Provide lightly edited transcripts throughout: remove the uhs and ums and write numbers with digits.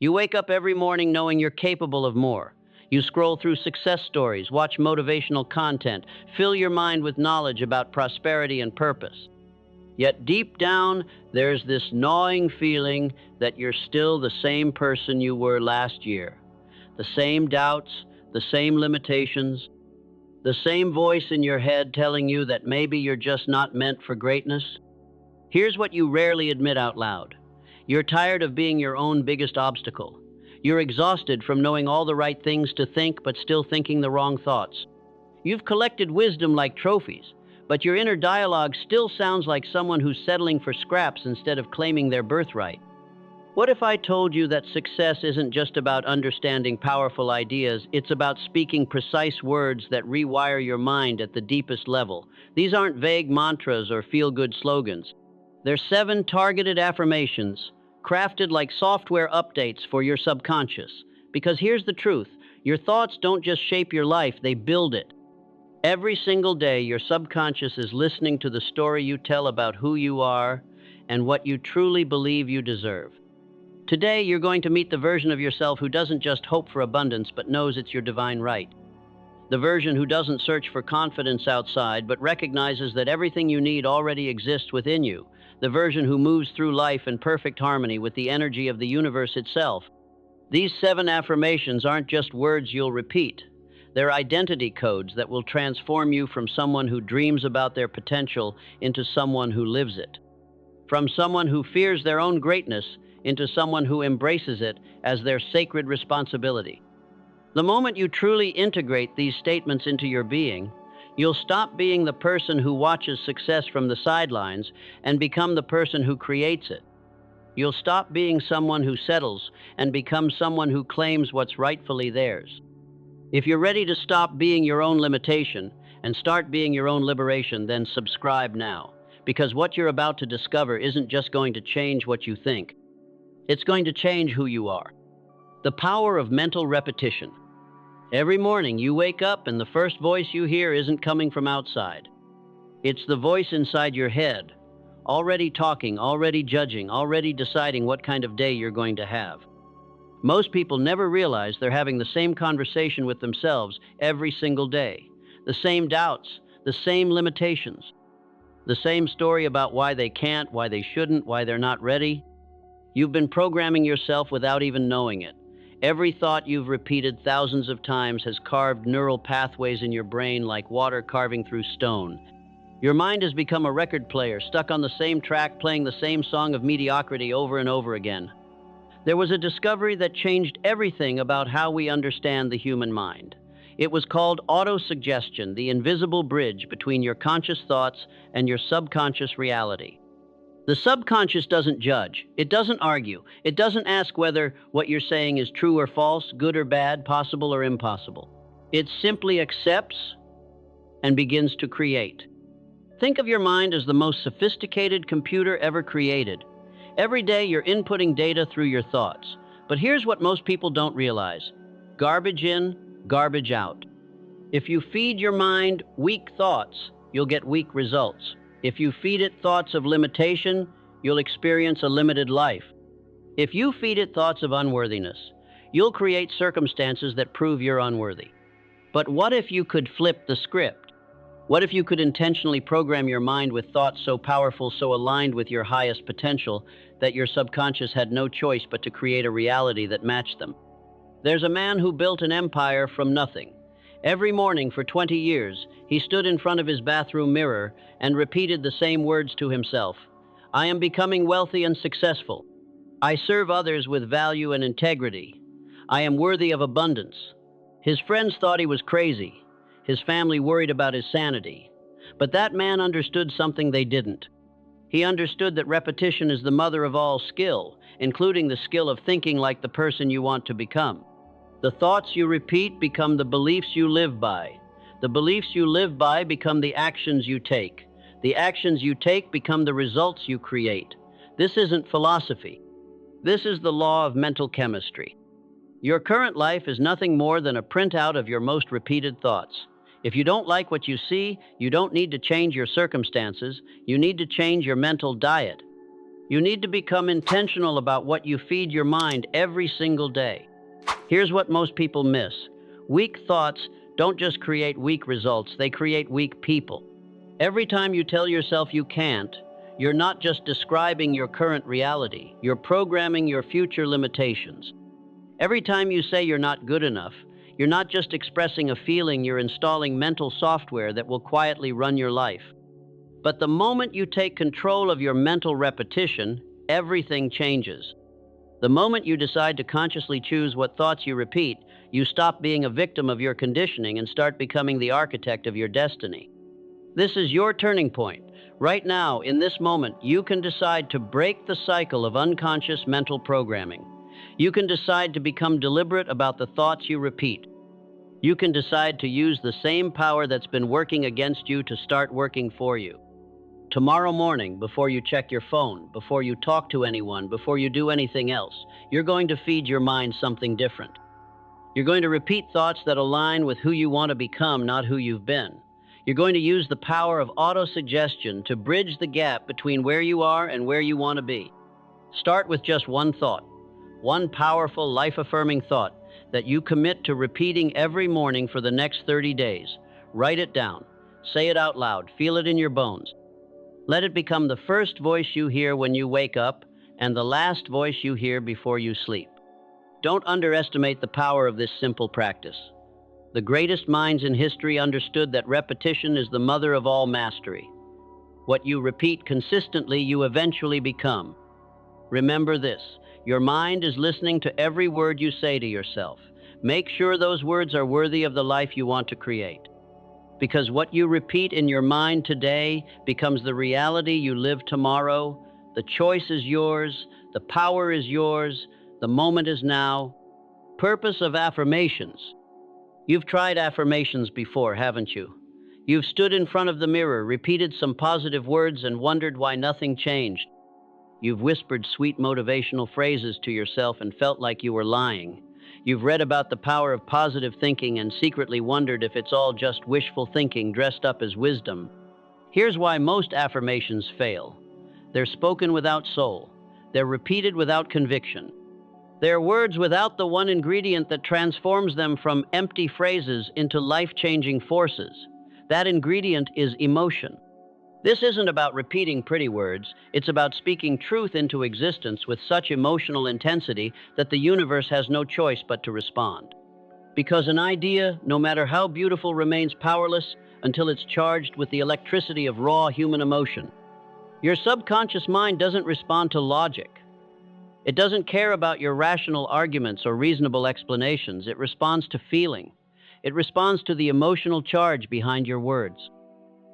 You wake up every morning knowing you're capable of more. You scroll through success stories, watch motivational content, fill your mind with knowledge about prosperity and purpose. Yet deep down, there's this gnawing feeling that you're still the same person you were last year. The same doubts, the same limitations, the same voice in your head telling you that maybe you're just not meant for greatness. Here's what you rarely admit out loud. You're tired of being your own biggest obstacle. You're exhausted from knowing all the right things to think but still thinking the wrong thoughts. You've collected wisdom like trophies, but your inner dialogue still sounds like someone who's settling for scraps instead of claiming their birthright. What if I told you that success isn't just about understanding powerful ideas, it's about speaking precise words that rewire your mind at the deepest level? These aren't vague mantras or feel-good slogans. They're 7 targeted affirmations, crafted like software updates for your subconscious. Because here's the truth, your thoughts don't just shape your life, they build it. Every single day, your subconscious is listening to the story you tell about who you are and what you truly believe you deserve. Today, you're going to meet the version of yourself who doesn't just hope for abundance, but knows it's your divine right. The version who doesn't search for confidence outside, but recognizes that everything you need already exists within you. The version who moves through life in perfect harmony with the energy of the universe itself. These 7 affirmations aren't just words you'll repeat. They're identity codes that will transform you from someone who dreams about their potential into someone who lives it. From someone who fears their own greatness into someone who embraces it as their sacred responsibility. The moment you truly integrate these statements into your being, you'll stop being the person who watches success from the sidelines and become the person who creates it. You'll stop being someone who settles and become someone who claims what's rightfully theirs. If you're ready to stop being your own limitation and start being your own liberation, then subscribe now. Because what you're about to discover isn't just going to change what you think. It's going to change who you are. The power of mental repetition. Every morning you wake up and the first voice you hear isn't coming from outside. It's the voice inside your head, already talking, already judging, already deciding what kind of day you're going to have. Most people never realize they're having the same conversation with themselves every single day. The same doubts, the same limitations, the same story about why they can't, why they shouldn't, why they're not ready. You've been programming yourself without even knowing it. Every thought you've repeated thousands of times has carved neural pathways in your brain like water carving through stone. Your mind has become a record player, stuck on the same track, playing the same song of mediocrity over and over again. There was a discovery that changed everything about how we understand the human mind. It was called autosuggestion, the invisible bridge between your conscious thoughts and your subconscious reality. The subconscious doesn't judge, it doesn't argue, it doesn't ask whether what you're saying is true or false, good or bad, possible or impossible. It simply accepts and begins to create. Think of your mind as the most sophisticated computer ever created. Every day you're inputting data through your thoughts. But here's what most people don't realize. Garbage in, garbage out. If you feed your mind weak thoughts, you'll get weak results. If you feed it thoughts of limitation, you'll experience a limited life. If you feed it thoughts of unworthiness, you'll create circumstances that prove you're unworthy. But what if you could flip the script? What if you could intentionally program your mind with thoughts so powerful, so aligned with your highest potential, that your subconscious had no choice but to create a reality that matched them? There's a man who built an empire from nothing. Every morning for 20 years, he stood in front of his bathroom mirror and repeated the same words to himself. I am becoming wealthy and successful. I serve others with value and integrity. I am worthy of abundance. His friends thought he was crazy. His family worried about his sanity. But that man understood something they didn't. He understood that repetition is the mother of all skill, including the skill of thinking like the person you want to become. The thoughts you repeat become the beliefs you live by. The beliefs you live by become the actions you take. The actions you take become the results you create. This isn't philosophy. This is the law of mental chemistry. Your current life is nothing more than a printout of your most repeated thoughts. If you don't like what you see, you don't need to change your circumstances. You need to change your mental diet. You need to become intentional about what you feed your mind every single day. Here's what most people miss. Weak thoughts don't just create weak results, they create weak people. Every time you tell yourself you can't, you're not just describing your current reality, you're programming your future limitations. Every time you say you're not good enough, you're not just expressing a feeling, you're installing mental software that will quietly run your life. But the moment you take control of your mental repetition, everything changes. The moment you decide to consciously choose what thoughts you repeat, you stop being a victim of your conditioning and start becoming the architect of your destiny. This is your turning point. Right now, in this moment, you can decide to break the cycle of unconscious mental programming. You can decide to become deliberate about the thoughts you repeat. You can decide to use the same power that's been working against you to start working for you. Tomorrow morning, before you check your phone, before you talk to anyone, before you do anything else, you're going to feed your mind something different. You're going to repeat thoughts that align with who you want to become, not who you've been. You're going to use the power of autosuggestion to bridge the gap between where you are and where you want to be. Start with just one thought, one powerful, life-affirming thought that you commit to repeating every morning for the next 30 days. Write it down. Say it out loud. Feel it in your bones. Let it become the first voice you hear when you wake up and the last voice you hear before you sleep. Don't underestimate the power of this simple practice. The greatest minds in history understood that repetition is the mother of all mastery. What you repeat consistently, you eventually become. Remember this, your mind is listening to every word you say to yourself. Make sure those words are worthy of the life you want to create. Because what you repeat in your mind today becomes the reality you live tomorrow. The choice is yours, the power is yours, the moment is now. Purpose of affirmations. You've tried affirmations before, haven't you? You've stood in front of the mirror, repeated some positive words, and wondered why nothing changed. You've whispered sweet motivational phrases to yourself and felt like you were lying. You've read about the power of positive thinking and secretly wondered if it's all just wishful thinking dressed up as wisdom. Here's why most affirmations fail. They're spoken without soul. They're repeated without conviction. They're words without the one ingredient that transforms them from empty phrases into life-changing forces. That ingredient is emotion. This isn't about repeating pretty words. It's about speaking truth into existence with such emotional intensity that the universe has no choice but to respond. Because an idea, no matter how beautiful, remains powerless until it's charged with the electricity of raw human emotion. Your subconscious mind doesn't respond to logic. It doesn't care about your rational arguments or reasonable explanations. It responds to feeling. It responds to the emotional charge behind your words.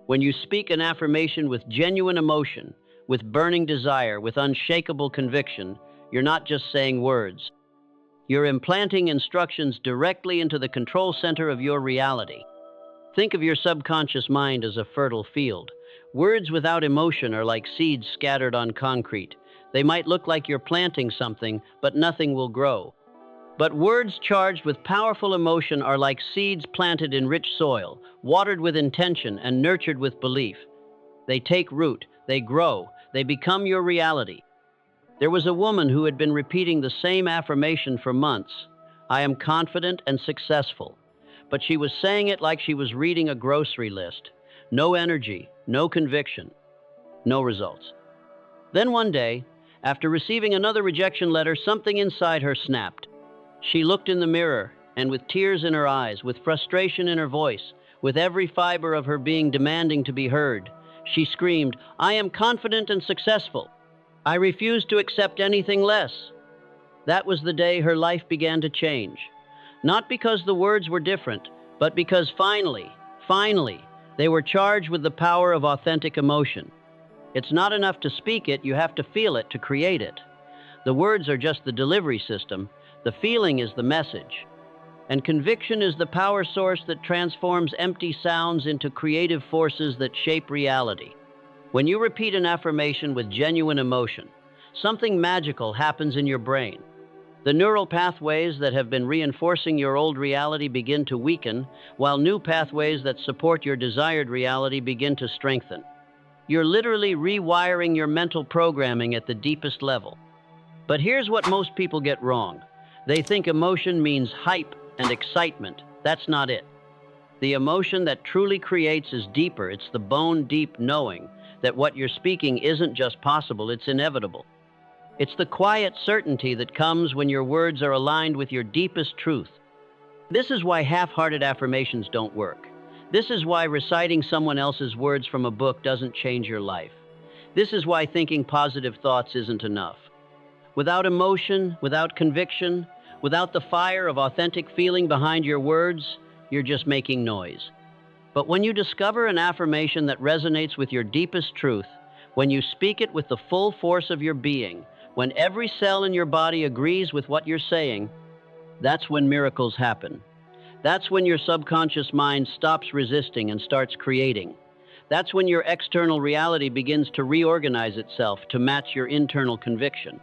When you speak an affirmation with genuine emotion, with burning desire, with unshakable conviction, you're not just saying words. You're implanting instructions directly into the control center of your reality. Think of your subconscious mind as a fertile field. Words without emotion are like seeds scattered on concrete. They might look like you're planting something, but nothing will grow. But words charged with powerful emotion are like seeds planted in rich soil, watered with intention and nurtured with belief. They take root, they grow, they become your reality. There was a woman who had been repeating the same affirmation for months. I am confident and successful. But she was saying it like she was reading a grocery list. No energy, no conviction, no results. Then one day, after receiving another rejection letter, something inside her snapped. She looked in the mirror, and with tears in her eyes, with frustration in her voice, with every fiber of her being demanding to be heard, she screamed, I am confident and successful. I refuse to accept anything less. That was the day her life began to change. Not because the words were different, but because finally, they were charged with the power of authentic emotion. It's not enough to speak it, you have to feel it to create it. The words are just the delivery system. The feeling is the message. And conviction is the power source that transforms empty sounds into creative forces that shape reality. When you repeat an affirmation with genuine emotion, something magical happens in your brain. The neural pathways that have been reinforcing your old reality begin to weaken, while new pathways that support your desired reality begin to strengthen. You're literally rewiring your mental programming at the deepest level. But here's what most people get wrong. They think emotion means hype and excitement. That's not it. The emotion that truly creates is deeper. It's the bone-deep knowing that what you're speaking isn't just possible, it's inevitable. It's the quiet certainty that comes when your words are aligned with your deepest truth. This is why half-hearted affirmations don't work. This is why reciting someone else's words from a book doesn't change your life. This is why thinking positive thoughts isn't enough. Without emotion, without conviction, without the fire of authentic feeling behind your words, you're just making noise. But when you discover an affirmation that resonates with your deepest truth, when you speak it with the full force of your being, when every cell in your body agrees with what you're saying, that's when miracles happen. That's when your subconscious mind stops resisting and starts creating. That's when your external reality begins to reorganize itself to match your internal conviction.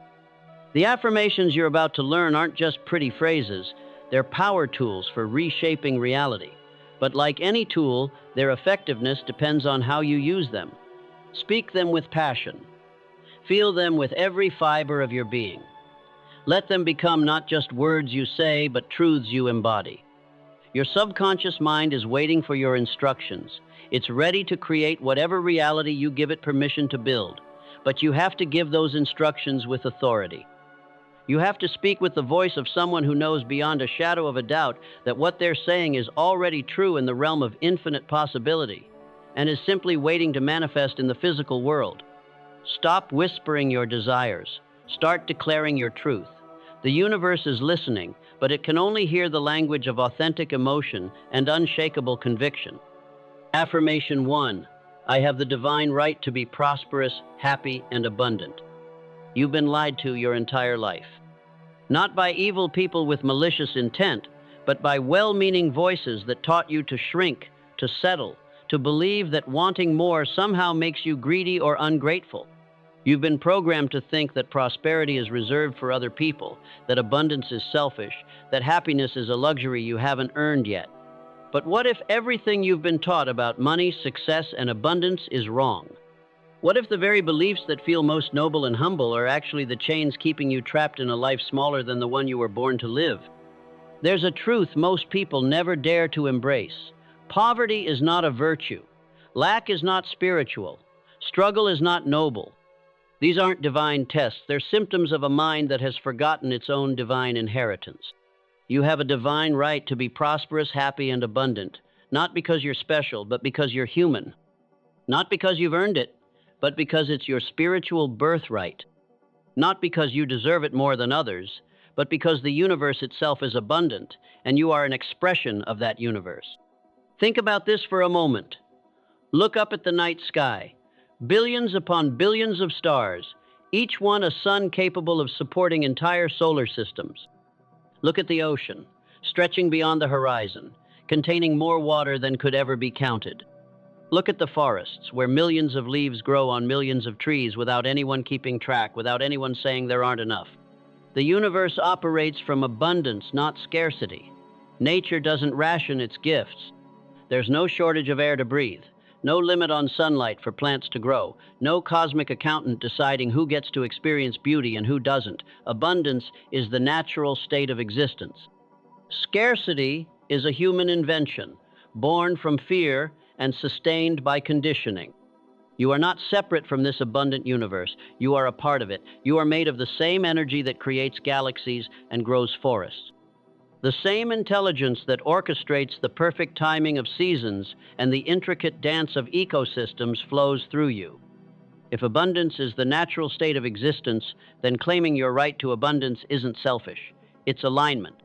The affirmations you're about to learn aren't just pretty phrases, they're power tools for reshaping reality. But like any tool, their effectiveness depends on how you use them. Speak them with passion. Feel them with every fiber of your being. Let them become not just words you say, but truths you embody. Your subconscious mind is waiting for your instructions. It's ready to create whatever reality you give it permission to build. But you have to give those instructions with authority. You have to speak with the voice of someone who knows beyond a shadow of a doubt that what they're saying is already true in the realm of infinite possibility and is simply waiting to manifest in the physical world. Stop whispering your desires. Start declaring your truth. The universe is listening, but it can only hear the language of authentic emotion and unshakable conviction. Affirmation 1. I have the divine right to be prosperous, happy, and abundant. You've been lied to your entire life. Not by evil people with malicious intent, but by well-meaning voices that taught you to shrink, to settle, to believe that wanting more somehow makes you greedy or ungrateful. You've been programmed to think that prosperity is reserved for other people, that abundance is selfish, that happiness is a luxury you haven't earned yet. But what if everything you've been taught about money, success, and abundance is wrong? What if the very beliefs that feel most noble and humble are actually the chains keeping you trapped in a life smaller than the one you were born to live? There's a truth most people never dare to embrace. Poverty is not a virtue. Lack is not spiritual. Struggle is not noble. These aren't divine tests. They're symptoms of a mind that has forgotten its own divine inheritance. You have a divine right to be prosperous, happy, and abundant, not because you're special, but because you're human. Not because you've earned it, but because it's your spiritual birthright. Not because you deserve it more than others, but because the universe itself is abundant, and you are an expression of that universe. Think about this for a moment. Look up at the night sky. Billions upon billions of stars, each one a sun capable of supporting entire solar systems. Look at the ocean, stretching beyond the horizon, containing more water than could ever be counted. Look at the forests, where millions of leaves grow on millions of trees without anyone keeping track, without anyone saying there aren't enough. The universe operates from abundance, not scarcity. Nature doesn't ration its gifts. There's no shortage of air to breathe, no limit on sunlight for plants to grow, no cosmic accountant deciding who gets to experience beauty and who doesn't. Abundance is the natural state of existence. Scarcity is a human invention, born from fear and sustained by conditioning. You are not separate from this abundant universe. You are a part of it. You are made of the same energy that creates galaxies and grows forests. The same intelligence that orchestrates the perfect timing of seasons and the intricate dance of ecosystems flows through you. If abundance is the natural state of existence, then claiming your right to abundance isn't selfish. It's alignment.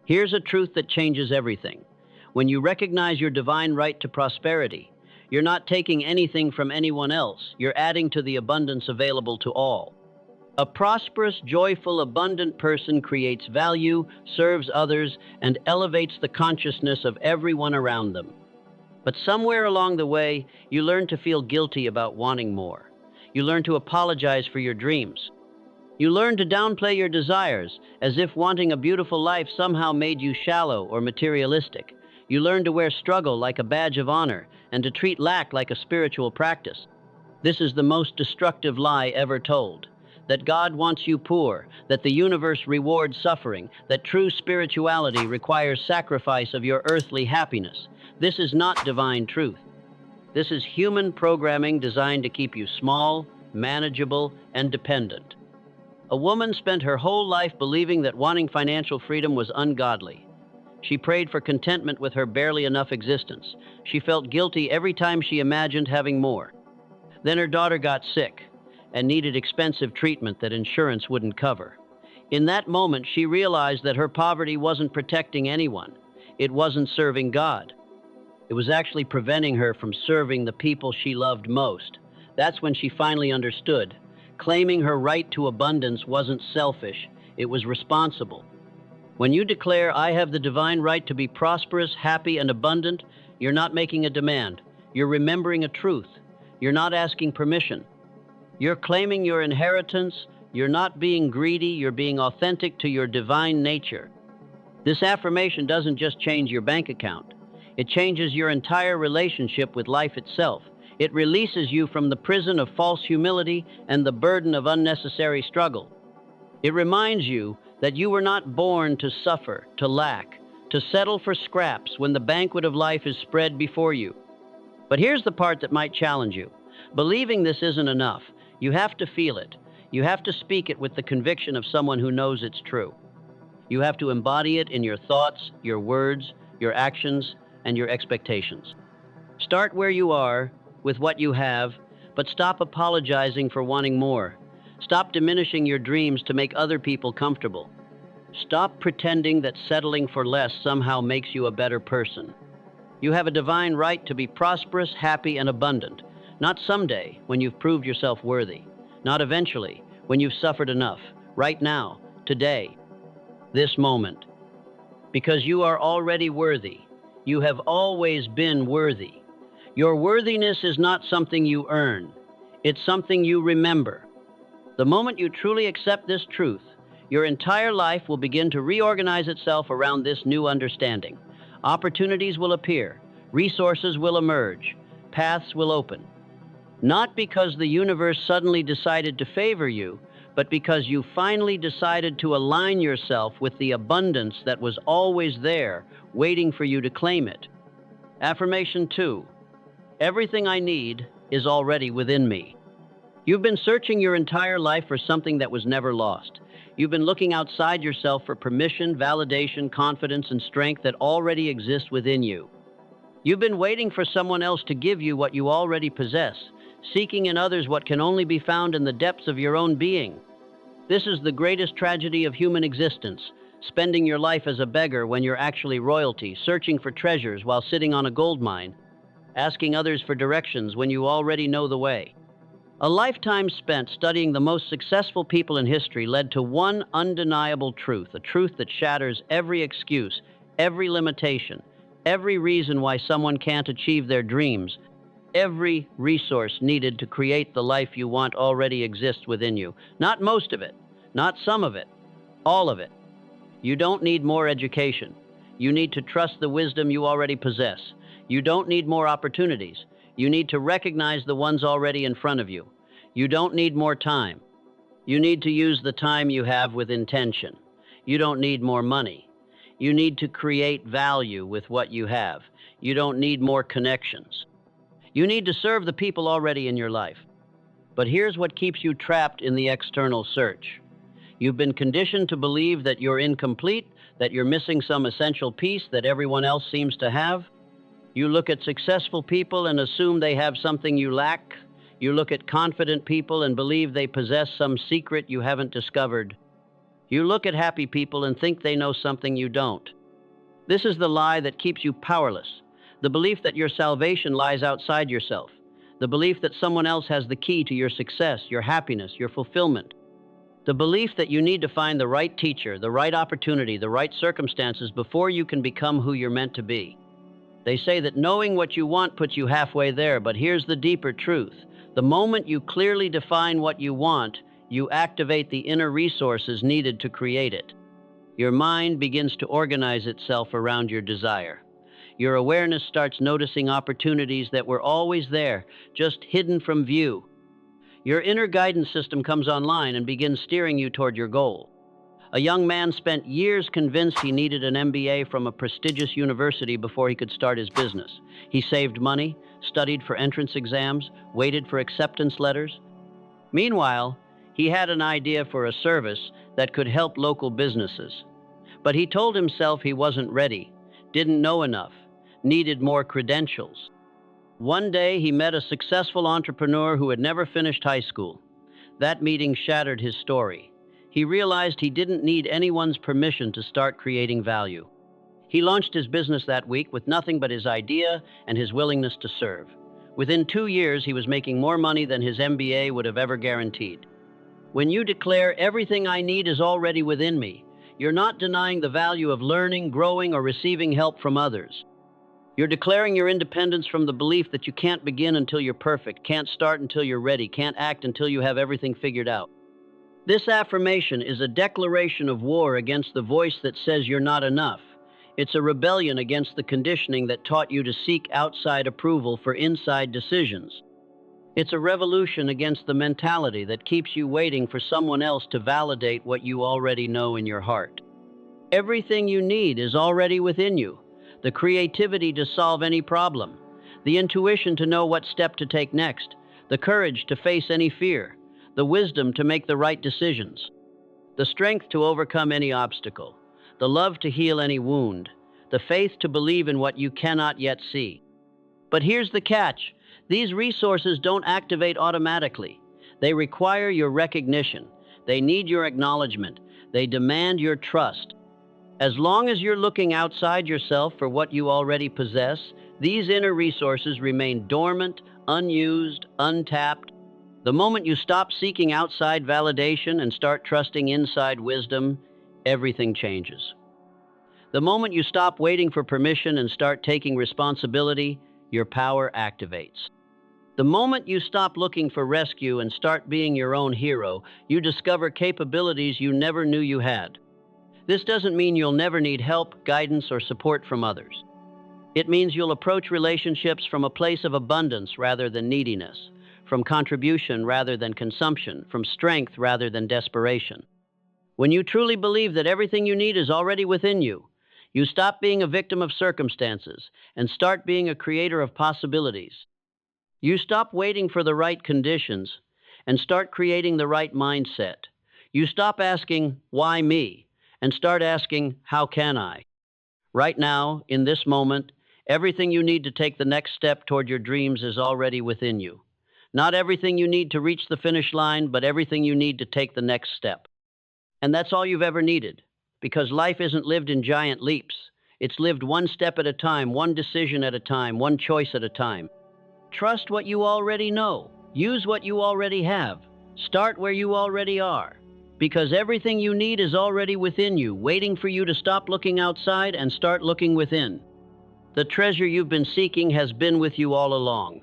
Here's a truth that changes everything. When you recognize your divine right to prosperity, you're not taking anything from anyone else. You're adding to the abundance available to all. A prosperous, joyful, abundant person creates value, serves others, and elevates the consciousness of everyone around them. But somewhere along the way, you learn to feel guilty about wanting more. You learn to apologize for your dreams. You learn to downplay your desires, as if wanting a beautiful life somehow made you shallow or materialistic. You learn to wear struggle like a badge of honor and to treat lack like a spiritual practice. This is the most destructive lie ever told. That God wants you poor, that the universe rewards suffering, that true spirituality requires sacrifice of your earthly happiness. This is not divine truth. This is human programming designed to keep you small, manageable, and dependent. A woman spent her whole life believing that wanting financial freedom was ungodly. She prayed for contentment with her barely enough existence. She felt guilty every time she imagined having more. Then her daughter got sick and needed expensive treatment that insurance wouldn't cover. In that moment, she realized that her poverty wasn't protecting anyone. It wasn't serving God. It was actually preventing her from serving the people she loved most. That's when she finally understood. Claiming her right to abundance wasn't selfish, it was responsible. When you declare, "I have the divine right to be prosperous, happy, and abundant," you're not making a demand. You're remembering a truth. You're not asking permission. You're claiming your inheritance. You're not being greedy. You're being authentic to your divine nature. This affirmation doesn't just change your bank account. It changes your entire relationship with life itself. It releases you from the prison of false humility and the burden of unnecessary struggle. It reminds you that you were not born to suffer, to lack, to settle for scraps when the banquet of life is spread before you. But here's the part that might challenge you. Believing this isn't enough. You have to feel it. You have to speak it with the conviction of someone who knows it's true. You have to embody it in your thoughts, your words, your actions, and your expectations. Start where you are, with what you have, but stop apologizing for wanting more. Stop diminishing your dreams to make other people comfortable. Stop pretending that settling for less somehow makes you a better person. You have a divine right to be prosperous, happy, and abundant. Not someday, when you've proved yourself worthy. Not eventually, when you've suffered enough. Right now, today, this moment. Because you are already worthy. You have always been worthy. Your worthiness is not something you earn. It's something you remember. The moment you truly accept this truth, your entire life will begin to reorganize itself around this new understanding. Opportunities will appear. Resources will emerge. Paths will open. Not because the universe suddenly decided to favor you, but because you finally decided to align yourself with the abundance that was always there, waiting for you to claim it. Affirmation 2. Everything I need is already within me. You've been searching your entire life for something that was never lost. You've been looking outside yourself for permission, validation, confidence, and strength that already exist within you. You've been waiting for someone else to give you what you already possess, seeking in others what can only be found in the depths of your own being. This is the greatest tragedy of human existence, spending your life as a beggar when you're actually royalty, searching for treasures while sitting on a gold mine, asking others for directions when you already know the way. A lifetime spent studying the most successful people in history led to one undeniable truth, a truth that shatters every excuse, every limitation, every reason why someone can't achieve their dreams. Every resource needed to create the life you want already exists within you. Not most of it, not some of it, all of it. You don't need more education. You need to trust the wisdom you already possess. You don't need more opportunities. You need to recognize the ones already in front of you. You don't need more time. You need to use the time you have with intention. You don't need more money. You need to create value with what you have. You don't need more connections. You need to serve the people already in your life. But here's what keeps you trapped in the external search. You've been conditioned to believe that you're incomplete, that you're missing some essential piece that everyone else seems to have. You look at successful people and assume they have something you lack. You look at confident people and believe they possess some secret you haven't discovered. You look at happy people and think they know something you don't. This is the lie that keeps you powerless. The belief that your salvation lies outside yourself. The belief that someone else has the key to your success, your happiness, your fulfillment. The belief that you need to find the right teacher, the right opportunity, the right circumstances before you can become who you're meant to be. They say that knowing what you want puts you halfway there, but here's the deeper truth. The moment you clearly define what you want, you activate the inner resources needed to create it. Your mind begins to organize itself around your desire. Your awareness starts noticing opportunities that were always there, just hidden from view. Your inner guidance system comes online and begins steering you toward your goal. A young man spent years convinced he needed an MBA from a prestigious university before he could start his business. He saved money, studied for entrance exams, waited for acceptance letters. Meanwhile, he had an idea for a service that could help local businesses. But he told himself he wasn't ready, didn't know enough, needed more credentials. One day, he met a successful entrepreneur who had never finished high school. That meeting shattered his story. He realized he didn't need anyone's permission to start creating value. He launched his business that week with nothing but his idea and his willingness to serve. Within 2 years, he was making more money than his MBA would have ever guaranteed. When you declare everything I need is already within me, you're not denying the value of learning, growing, or receiving help from others. You're declaring your independence from the belief that you can't begin until you're perfect, can't start until you're ready, can't act until you have everything figured out. This affirmation is a declaration of war against the voice that says you're not enough. It's a rebellion against the conditioning that taught you to seek outside approval for inside decisions. It's a revolution against the mentality that keeps you waiting for someone else to validate what you already know in your heart. Everything you need is already within you. The creativity to solve any problem, the intuition to know what step to take next, the courage to face any fear, the wisdom to make the right decisions, the strength to overcome any obstacle, the love to heal any wound, the faith to believe in what you cannot yet see. But here's the catch. These resources don't activate automatically. They require your recognition. They need your acknowledgement. They demand your trust. As long as you're looking outside yourself for what you already possess, these inner resources remain dormant, unused, untapped. The moment you stop seeking outside validation and start trusting inside wisdom, everything changes. The moment you stop waiting for permission and start taking responsibility, your power activates. The moment you stop looking for rescue and start being your own hero, you discover capabilities you never knew you had. This doesn't mean you'll never need help, guidance, or support from others. It means you'll approach relationships from a place of abundance rather than neediness, from contribution rather than consumption, from strength rather than desperation. When you truly believe that everything you need is already within you, you stop being a victim of circumstances and start being a creator of possibilities. You stop waiting for the right conditions and start creating the right mindset. You stop asking, "Why me?" and start asking, "How can I?" Right now, in this moment, everything you need to take the next step toward your dreams is already within you. Not everything you need to reach the finish line, but everything you need to take the next step. And that's all you've ever needed, because life isn't lived in giant leaps. It's lived one step at a time, one decision at a time, one choice at a time. Trust what you already know. Use what you already have. Start where you already are. Because everything you need is already within you, waiting for you to stop looking outside and start looking within. The treasure you've been seeking has been with you all along.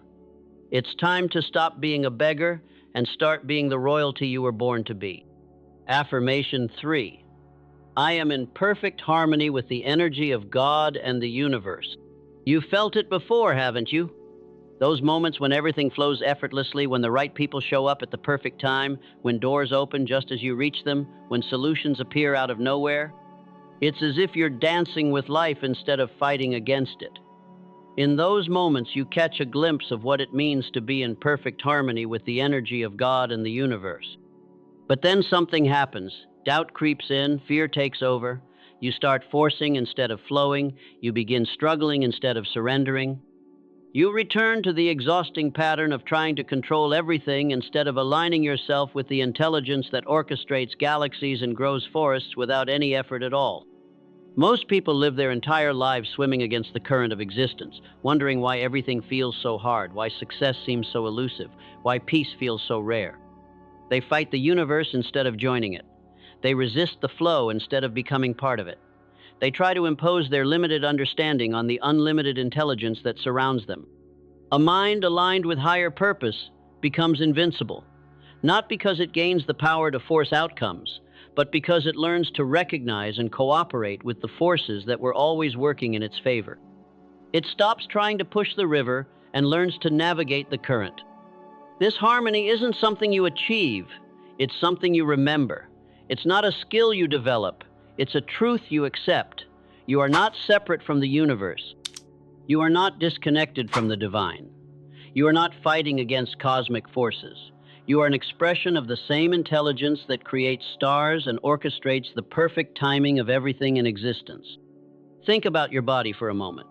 It's time to stop being a beggar and start being the royalty you were born to be. Affirmation 3. I am in perfect harmony with the energy of God and the universe. You've felt it before, haven't you? Those moments when everything flows effortlessly, when the right people show up at the perfect time, when doors open just as you reach them, when solutions appear out of nowhere. It's as if you're dancing with life instead of fighting against it. In those moments, you catch a glimpse of what it means to be in perfect harmony with the energy of God and the universe. But then something happens. Doubt creeps in, fear takes over. You start forcing instead of flowing. You begin struggling instead of surrendering. You return to the exhausting pattern of trying to control everything instead of aligning yourself with the intelligence that orchestrates galaxies and grows forests without any effort at all. Most people live their entire lives swimming against the current of existence, wondering why everything feels so hard, why success seems so elusive, why peace feels so rare. They fight the universe instead of joining it. They resist the flow instead of becoming part of it. They try to impose their limited understanding on the unlimited intelligence that surrounds them. A mind aligned with higher purpose becomes invincible, not because it gains the power to force outcomes, but because it learns to recognize and cooperate with the forces that were always working in its favor. It stops trying to push the river and learns to navigate the current. This harmony isn't something you achieve, it's something you remember. It's not a skill you develop, it's a truth you accept. You are not separate from the universe. You are not disconnected from the divine. You are not fighting against cosmic forces. You are an expression of the same intelligence that creates stars and orchestrates the perfect timing of everything in existence. Think about your body for a moment.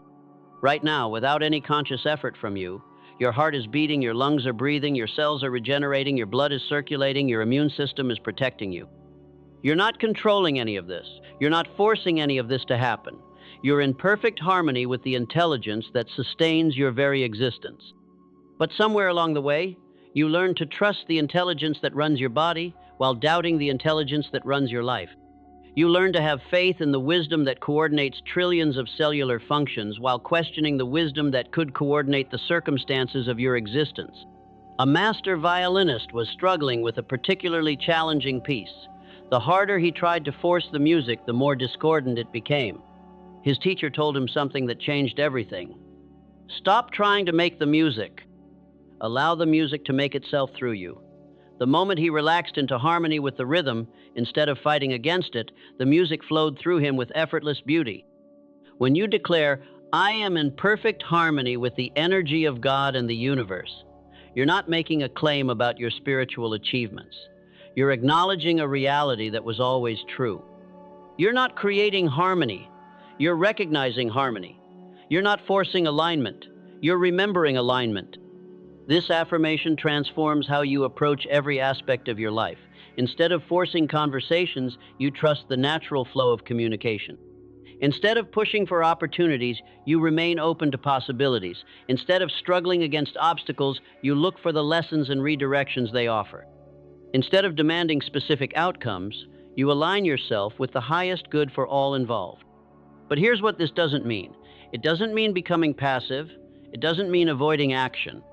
Right now, without any conscious effort from you, your heart is beating, your lungs are breathing, your cells are regenerating, your blood is circulating, your immune system is protecting you. You're not controlling any of this. You're not forcing any of this to happen. You're in perfect harmony with the intelligence that sustains your very existence. But somewhere along the way, you learn to trust the intelligence that runs your body while doubting the intelligence that runs your life. You learn to have faith in the wisdom that coordinates trillions of cellular functions while questioning the wisdom that could coordinate the circumstances of your existence. A master violinist was struggling with a particularly challenging piece. The harder he tried to force the music, the more discordant it became. His teacher told him something that changed everything. Stop trying to make the music. Allow the music to make itself through you. The moment he relaxed into harmony with the rhythm, instead of fighting against it, the music flowed through him with effortless beauty. When you declare, "I am in perfect harmony with the energy of God and the universe," you're not making a claim about your spiritual achievements. You're acknowledging a reality that was always true. You're not creating harmony. You're recognizing harmony. You're not forcing alignment. You're remembering alignment. This affirmation transforms how you approach every aspect of your life. Instead of forcing conversations, you trust the natural flow of communication. Instead of pushing for opportunities, you remain open to possibilities. Instead of struggling against obstacles, you look for the lessons and redirections they offer. Instead of demanding specific outcomes, you align yourself with the highest good for all involved. But here's what this doesn't mean. It doesn't mean becoming passive. It doesn't mean avoiding action.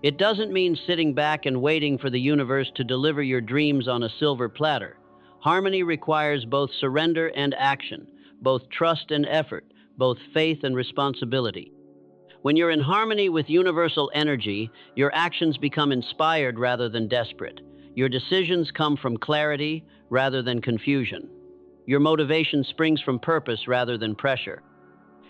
It doesn't mean sitting back and waiting for the universe to deliver your dreams on a silver platter. Harmony requires both surrender and action, both trust and effort, both faith and responsibility. When you're in harmony with universal energy, your actions become inspired rather than desperate. Your decisions come from clarity rather than confusion. Your motivation springs from purpose rather than pressure.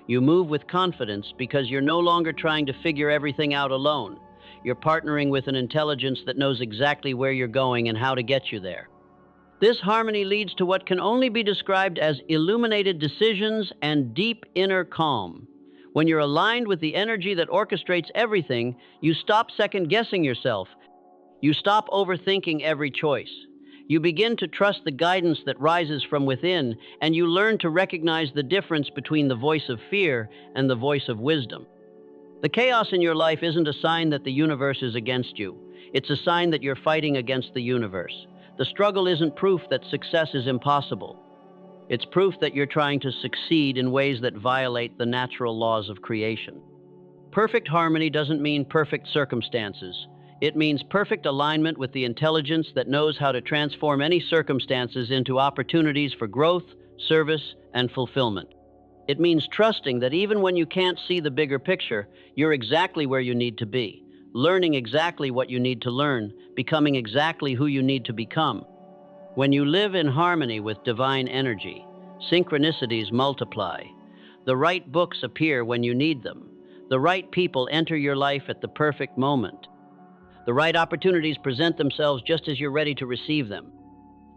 You move with confidence because you're no longer trying to figure everything out alone. You're partnering with an intelligence that knows exactly where you're going and how to get you there. This harmony leads to what can only be described as illuminated decisions and deep inner calm. When you're aligned with the energy that orchestrates everything, you stop second-guessing yourself. You stop overthinking every choice. You begin to trust the guidance that rises from within, and you learn to recognize the difference between the voice of fear and the voice of wisdom. The chaos in your life isn't a sign that the universe is against you. It's a sign that you're fighting against the universe. The struggle isn't proof that success is impossible. It's proof that you're trying to succeed in ways that violate the natural laws of creation. Perfect harmony doesn't mean perfect circumstances. It means perfect alignment with the intelligence that knows how to transform any circumstances into opportunities for growth, service, and fulfillment. It means trusting that even when you can't see the bigger picture, you're exactly where you need to be, learning exactly what you need to learn, becoming exactly who you need to become. When you live in harmony with divine energy, synchronicities multiply. The right books appear when you need them. The right people enter your life at the perfect moment. The right opportunities present themselves just as you're ready to receive them.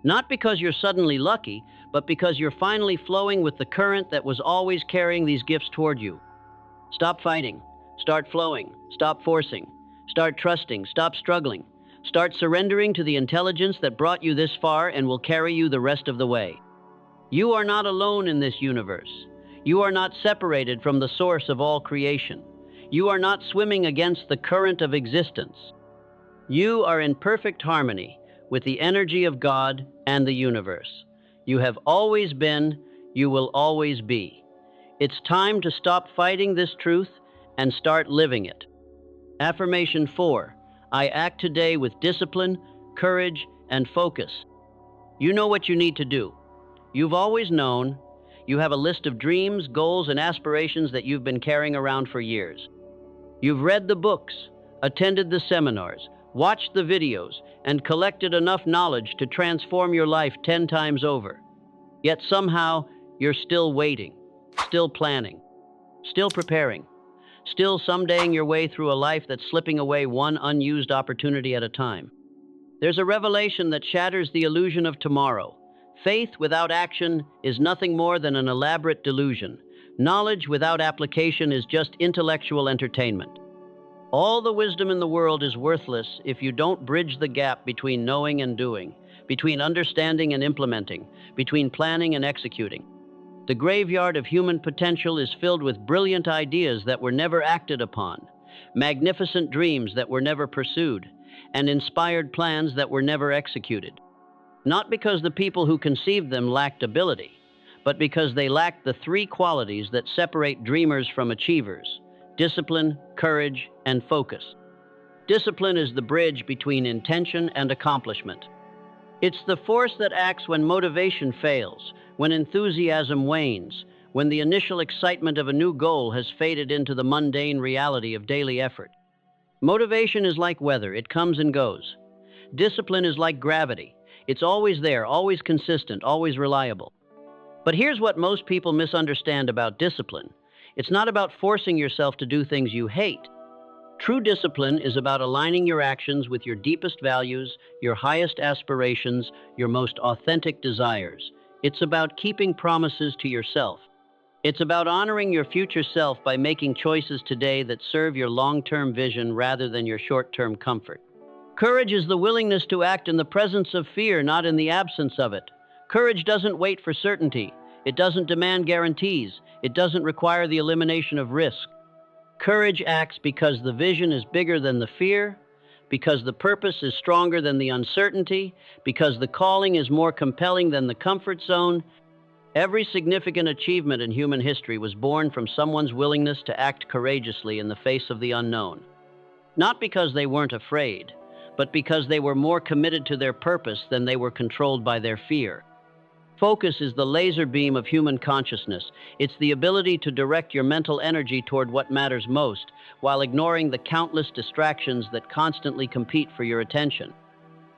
Not because you're suddenly lucky, but because you're finally flowing with the current that was always carrying these gifts toward you. Stop fighting. Start flowing. Stop forcing. Start trusting. Stop struggling. Start surrendering to the intelligence that brought you this far and will carry you the rest of the way. You are not alone in this universe. You are not separated from the source of all creation. You are not swimming against the current of existence. You are in perfect harmony with the energy of God and the universe. You have always been, you will always be. It's time to stop fighting this truth and start living it. Affirmation 4. I act today with discipline, courage, and focus. You know what you need to do. You've always known. You have a list of dreams, goals, and aspirations that you've been carrying around for years. You've read the books, attended the seminars, watched the videos, and collected enough knowledge to transform your life 10 times over. Yet somehow, you're still waiting, still planning, still preparing, still somedaying your way through a life that's slipping away one unused opportunity at a time. There's a revelation that shatters the illusion of tomorrow. Faith without action is nothing more than an elaborate delusion. Knowledge without application is just intellectual entertainment. All the wisdom in the world is worthless if you don't bridge the gap between knowing and doing, between understanding and implementing, between planning and executing. The graveyard of human potential is filled with brilliant ideas that were never acted upon, magnificent dreams that were never pursued, and inspired plans that were never executed. Not because the people who conceived them lacked ability, but because they lacked the three qualities that separate dreamers from achievers: discipline, courage, and focus. Discipline is the bridge between intention and accomplishment. It's the force that acts when motivation fails, when enthusiasm wanes, when the initial excitement of a new goal has faded into the mundane reality of daily effort. Motivation is like weather, it comes and goes. Discipline is like gravity. It's always there, always consistent, always reliable. But here's what most people misunderstand about discipline. It's not about forcing yourself to do things you hate. True discipline is about aligning your actions with your deepest values, your highest aspirations, your most authentic desires. It's about keeping promises to yourself. It's about honoring your future self by making choices today that serve your long-term vision rather than your short-term comfort. Courage is the willingness to act in the presence of fear, not in the absence of it. Courage doesn't wait for certainty. It doesn't demand guarantees. It doesn't require the elimination of risk. Courage acts because the vision is bigger than the fear, because the purpose is stronger than the uncertainty, because the calling is more compelling than the comfort zone. Every significant achievement in human history was born from someone's willingness to act courageously in the face of the unknown. Not because they weren't afraid, but because they were more committed to their purpose than they were controlled by their fear. Focus is the laser beam of human consciousness. It's the ability to direct your mental energy toward what matters most, while ignoring the countless distractions that constantly compete for your attention.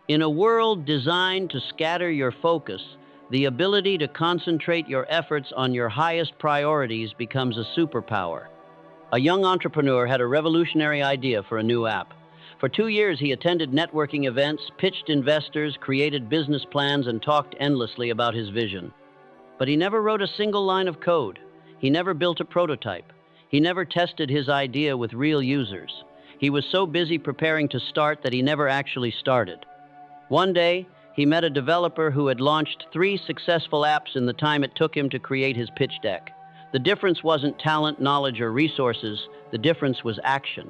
In a world designed to scatter your focus, the ability to concentrate your efforts on your highest priorities becomes a superpower. A young entrepreneur had a revolutionary idea for a new app. For 2 years, he attended networking events, pitched investors, created business plans, and talked endlessly about his vision. But he never wrote a single line of code. He never built a prototype. He never tested his idea with real users. He was so busy preparing to start that he never actually started. One day, he met a developer who had launched 3 successful apps in the time it took him to create his pitch deck. The difference wasn't talent, knowledge, or resources. The difference was action.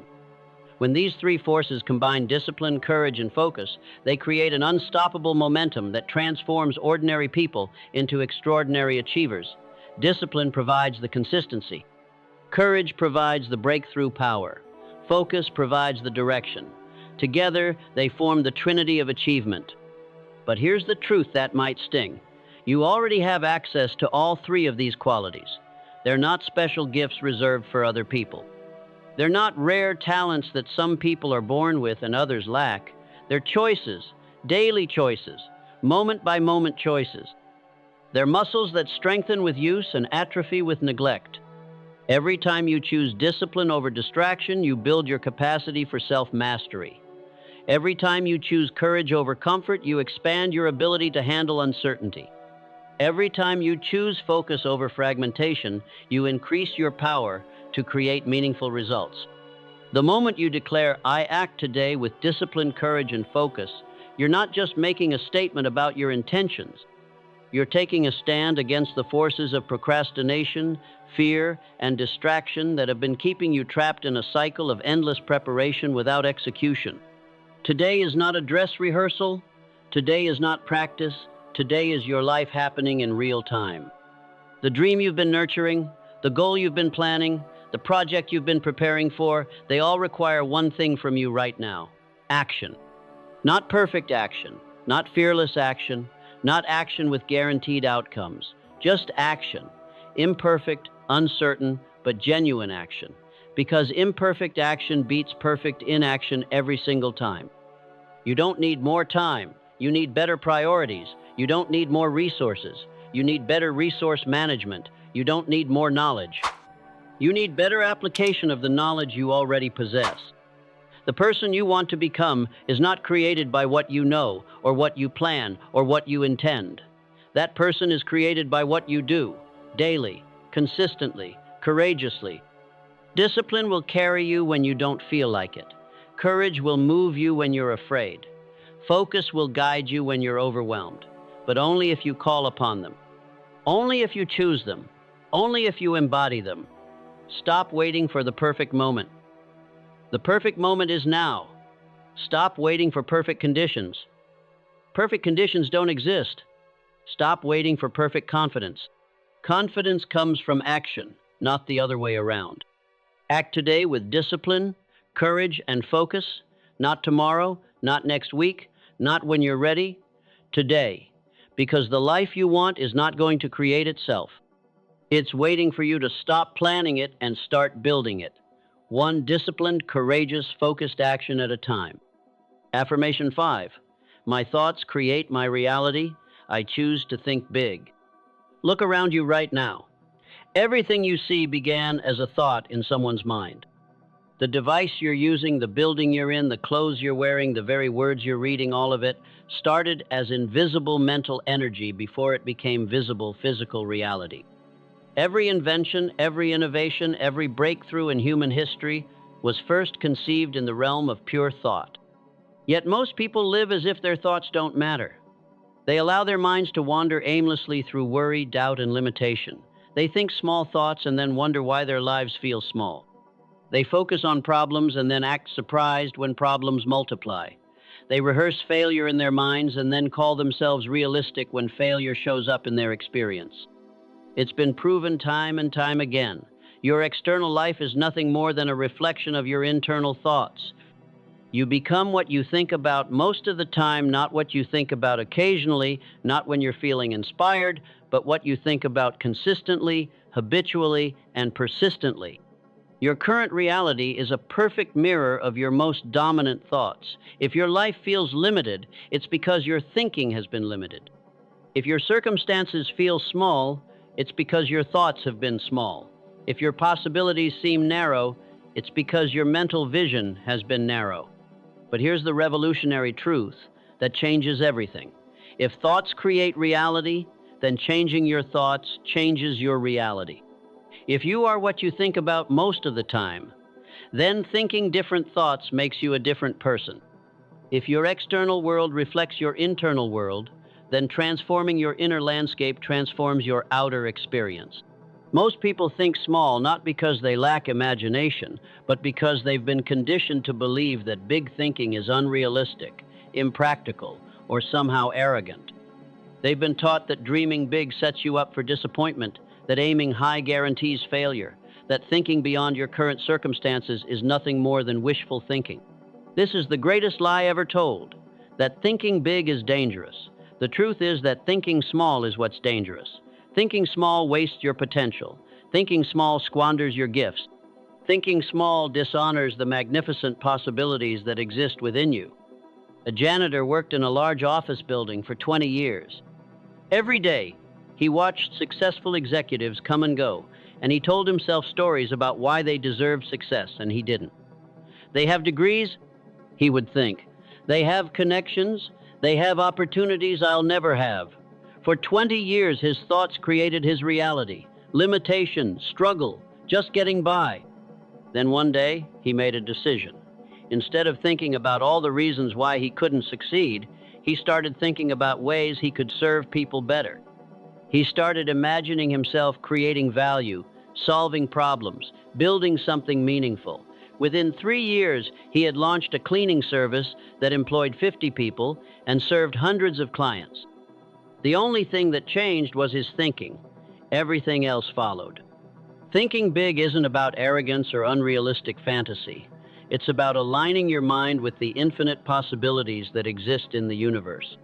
When these 3 forces combine discipline, courage, and focus, they create an unstoppable momentum that transforms ordinary people into extraordinary achievers. Discipline provides the consistency. Courage provides the breakthrough power. Focus provides the direction. Together, they form the trinity of achievement. But here's the truth that might sting. You already have access to all 3 of these qualities. They're not special gifts reserved for other people. They're not rare talents that some people are born with and others lack. They're choices, daily choices, moment-by-moment choices. They're muscles that strengthen with use and atrophy with neglect. Every time you choose discipline over distraction, you build your capacity for self-mastery. Every time you choose courage over comfort, you expand your ability to handle uncertainty. Every time you choose focus over fragmentation, you increase your power to create meaningful results. The moment you declare, "I act today with discipline, courage, and focus," you're not just making a statement about your intentions. You're taking a stand against the forces of procrastination, fear, and distraction that have been keeping you trapped in a cycle of endless preparation without execution. Today is not a dress rehearsal. Today is not practice. Today is your life happening in real time. The dream you've been nurturing, the goal you've been planning, the project you've been preparing for, they all require one thing from you right now: action. Not perfect action, not fearless action, not action with guaranteed outcomes, just action. Imperfect, uncertain, but genuine action. Because imperfect action beats perfect inaction every single time. You don't need more time. You need better priorities. You don't need more resources. You need better resource management. You don't need more knowledge. You need better application of the knowledge you already possess. The person you want to become is not created by what you know, or what you plan, or what you intend. That person is created by what you do, daily, consistently, courageously. Discipline will carry you when you don't feel like it. Courage will move you when you're afraid. Focus will guide you when you're overwhelmed, but only if you call upon them. Only if you choose them. Only if you embody them. Stop waiting for the perfect moment. The perfect moment is now. Stop waiting for perfect conditions. Perfect conditions don't exist. Stop waiting for perfect confidence. Confidence comes from action, not the other way around. Act today with discipline, courage, and focus, not tomorrow, not next week, not when you're ready, today, because the life you want is not going to create itself. It's waiting for you to stop planning it and start building it, one disciplined, courageous, focused action at a time. Affirmation 5. My thoughts create my reality. I choose to think big. Look around you right now. Everything you see began as a thought in someone's mind. The device you're using, the building you're in, the clothes you're wearing, the very words you're reading, all of it started as invisible mental energy before it became visible physical reality. Every invention, every innovation, every breakthrough in human history was first conceived in the realm of pure thought. Yet most people live as if their thoughts don't matter. They allow their minds to wander aimlessly through worry, doubt, and limitation. They think small thoughts and then wonder why their lives feel small. They focus on problems and then act surprised when problems multiply. They rehearse failure in their minds and then call themselves realistic when failure shows up in their experience. It's been proven time and time again. Your external life is nothing more than a reflection of your internal thoughts. You become what you think about most of the time, not what you think about occasionally, not when you're feeling inspired, but what you think about consistently, habitually, and persistently. Your current reality is a perfect mirror of your most dominant thoughts. If your life feels limited, it's because your thinking has been limited. If your circumstances feel small, it's because your thoughts have been small. If your possibilities seem narrow, it's because your mental vision has been narrow. But here's the revolutionary truth that changes everything. If thoughts create reality, then changing your thoughts changes your reality. If you are what you think about most of the time, then thinking different thoughts makes you a different person. If your external world reflects your internal world, then transforming your inner landscape transforms your outer experience. Most people think small not because they lack imagination, but because they've been conditioned to believe that big thinking is unrealistic, impractical, or somehow arrogant. They've been taught that dreaming big sets you up for disappointment, that aiming high guarantees failure, that thinking beyond your current circumstances is nothing more than wishful thinking. This is the greatest lie ever told, that thinking big is dangerous. The truth is that thinking small is what's dangerous. Thinking small wastes your potential. Thinking small squanders your gifts. Thinking small dishonors the magnificent possibilities that exist within you. A janitor worked in a large office building for 20 years. Every day, he watched successful executives come and go, and he told himself stories about why they deserved success, and he didn't. They have degrees, he would think. They have connections. They have opportunities I'll never have. For 20 years, his thoughts created his reality. Limitation, struggle, just getting by. Then one day, he made a decision. Instead of thinking about all the reasons why he couldn't succeed, he started thinking about ways he could serve people better. He started imagining himself creating value, solving problems, building something meaningful. Within 3 years, he had launched a cleaning service that employed 50 people and served hundreds of clients. The only thing that changed was his thinking. Everything else followed. Thinking big isn't about arrogance or unrealistic fantasy. It's about aligning your mind with the infinite possibilities that exist in the universe.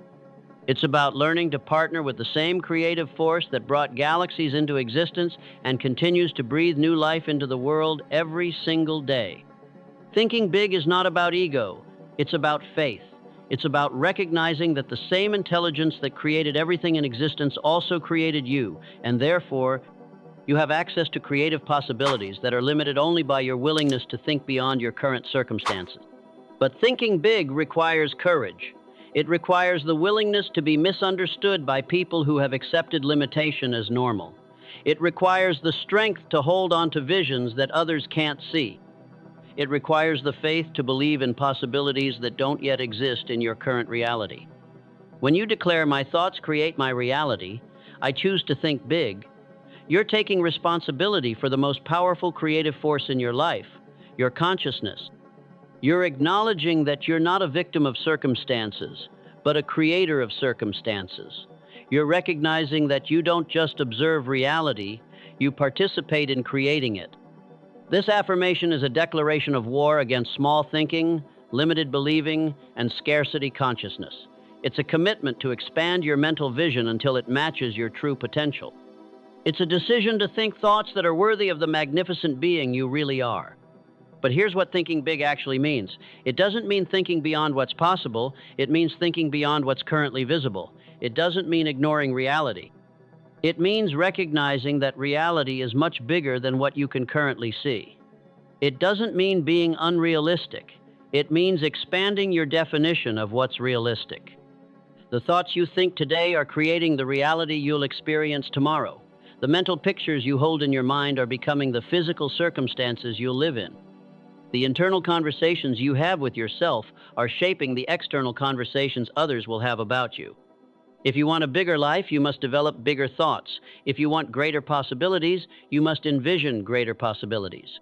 It's about learning to partner with the same creative force that brought galaxies into existence and continues to breathe new life into the world every single day. Thinking big is not about ego. It's about faith. It's about recognizing that the same intelligence that created everything in existence also created you, and therefore, you have access to creative possibilities that are limited only by your willingness to think beyond your current circumstances. But thinking big requires courage. It requires the willingness to be misunderstood by people who have accepted limitation as normal. It requires the strength to hold on to visions that others can't see. It requires the faith to believe in possibilities that don't yet exist in your current reality. When you declare, "My thoughts create my reality," I choose to think big, you're taking responsibility for the most powerful creative force in your life, your consciousness. You're acknowledging that you're not a victim of circumstances, but a creator of circumstances. You're recognizing that you don't just observe reality, you participate in creating it. This affirmation is a declaration of war against small thinking, limited believing, and scarcity consciousness. It's a commitment to expand your mental vision until it matches your true potential. It's a decision to think thoughts that are worthy of the magnificent being you really are. But here's what thinking big actually means. It doesn't mean thinking beyond what's possible. It means thinking beyond what's currently visible. It doesn't mean ignoring reality. It means recognizing that reality is much bigger than what you can currently see. It doesn't mean being unrealistic. It means expanding your definition of what's realistic. The thoughts you think today are creating the reality you'll experience tomorrow. The mental pictures you hold in your mind are becoming the physical circumstances you'll live in. The internal conversations you have with yourself are shaping the external conversations others will have about you. If you want a bigger life, you must develop bigger thoughts. If you want greater possibilities, you must envision greater possibilities.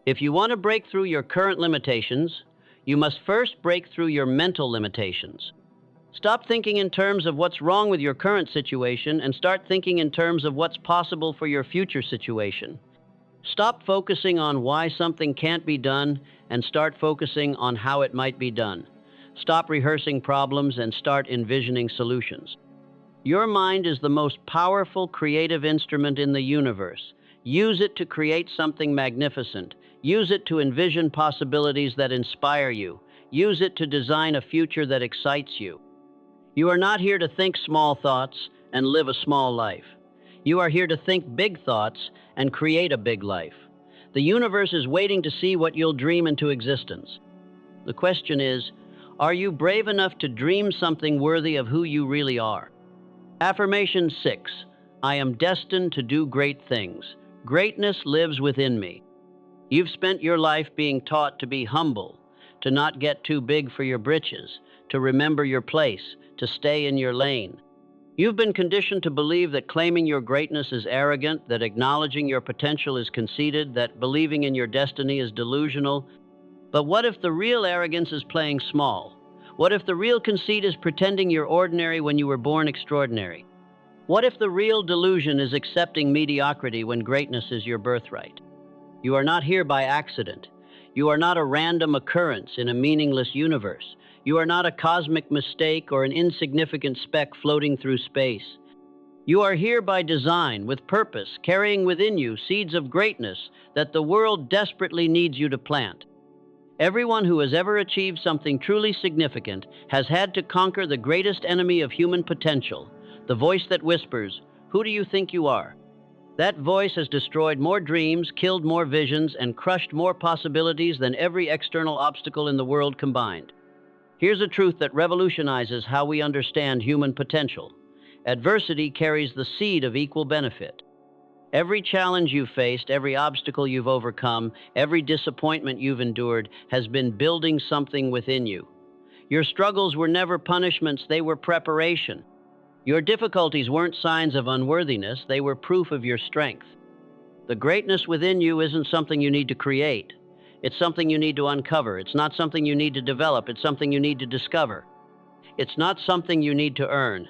If you want to break through your current limitations, you must first break through your mental limitations. Stop thinking in terms of what's wrong with your current situation and start thinking in terms of what's possible for your future situation. Stop focusing on why something can't be done and start focusing on how it might be done. Stop rehearsing problems and start envisioning solutions. Your mind is the most powerful creative instrument in the universe. Use it to create something magnificent. Use it to envision possibilities that inspire you. Use it to design a future that excites you. You are not here to think small thoughts and live a small life. You are here to think big thoughts and create a big life. The universe is waiting to see what you'll dream into existence. The question is, are you brave enough to dream something worthy of who you really are? Affirmation 6. I am destined to do great things. Greatness lives within me. You've spent your life being taught to be humble, to not get too big for your britches, to remember your place, to stay in your lane. You've been conditioned to believe that claiming your greatness is arrogant, that acknowledging your potential is conceited, that believing in your destiny is delusional. But what if the real arrogance is playing small? What if the real conceit is pretending you're ordinary when you were born extraordinary? What if the real delusion is accepting mediocrity when greatness is your birthright? You are not here by accident. You are not a random occurrence in a meaningless universe. You are not a cosmic mistake or an insignificant speck floating through space. You are here by design, with purpose, carrying within you seeds of greatness that the world desperately needs you to plant. Everyone who has ever achieved something truly significant has had to conquer the greatest enemy of human potential, the voice that whispers, "Who do you think you are?" That voice has destroyed more dreams, killed more visions, and crushed more possibilities than every external obstacle in the world combined. Here's a truth that revolutionizes how we understand human potential. Adversity carries the seed of equal benefit. Every challenge you've faced, every obstacle you've overcome, every disappointment you've endured has been building something within you. Your struggles were never punishments, they were preparation. Your difficulties weren't signs of unworthiness, they were proof of your strength. The greatness within you isn't something you need to create. It's something you need to uncover. It's not something you need to develop. It's something you need to discover. It's not something you need to earn.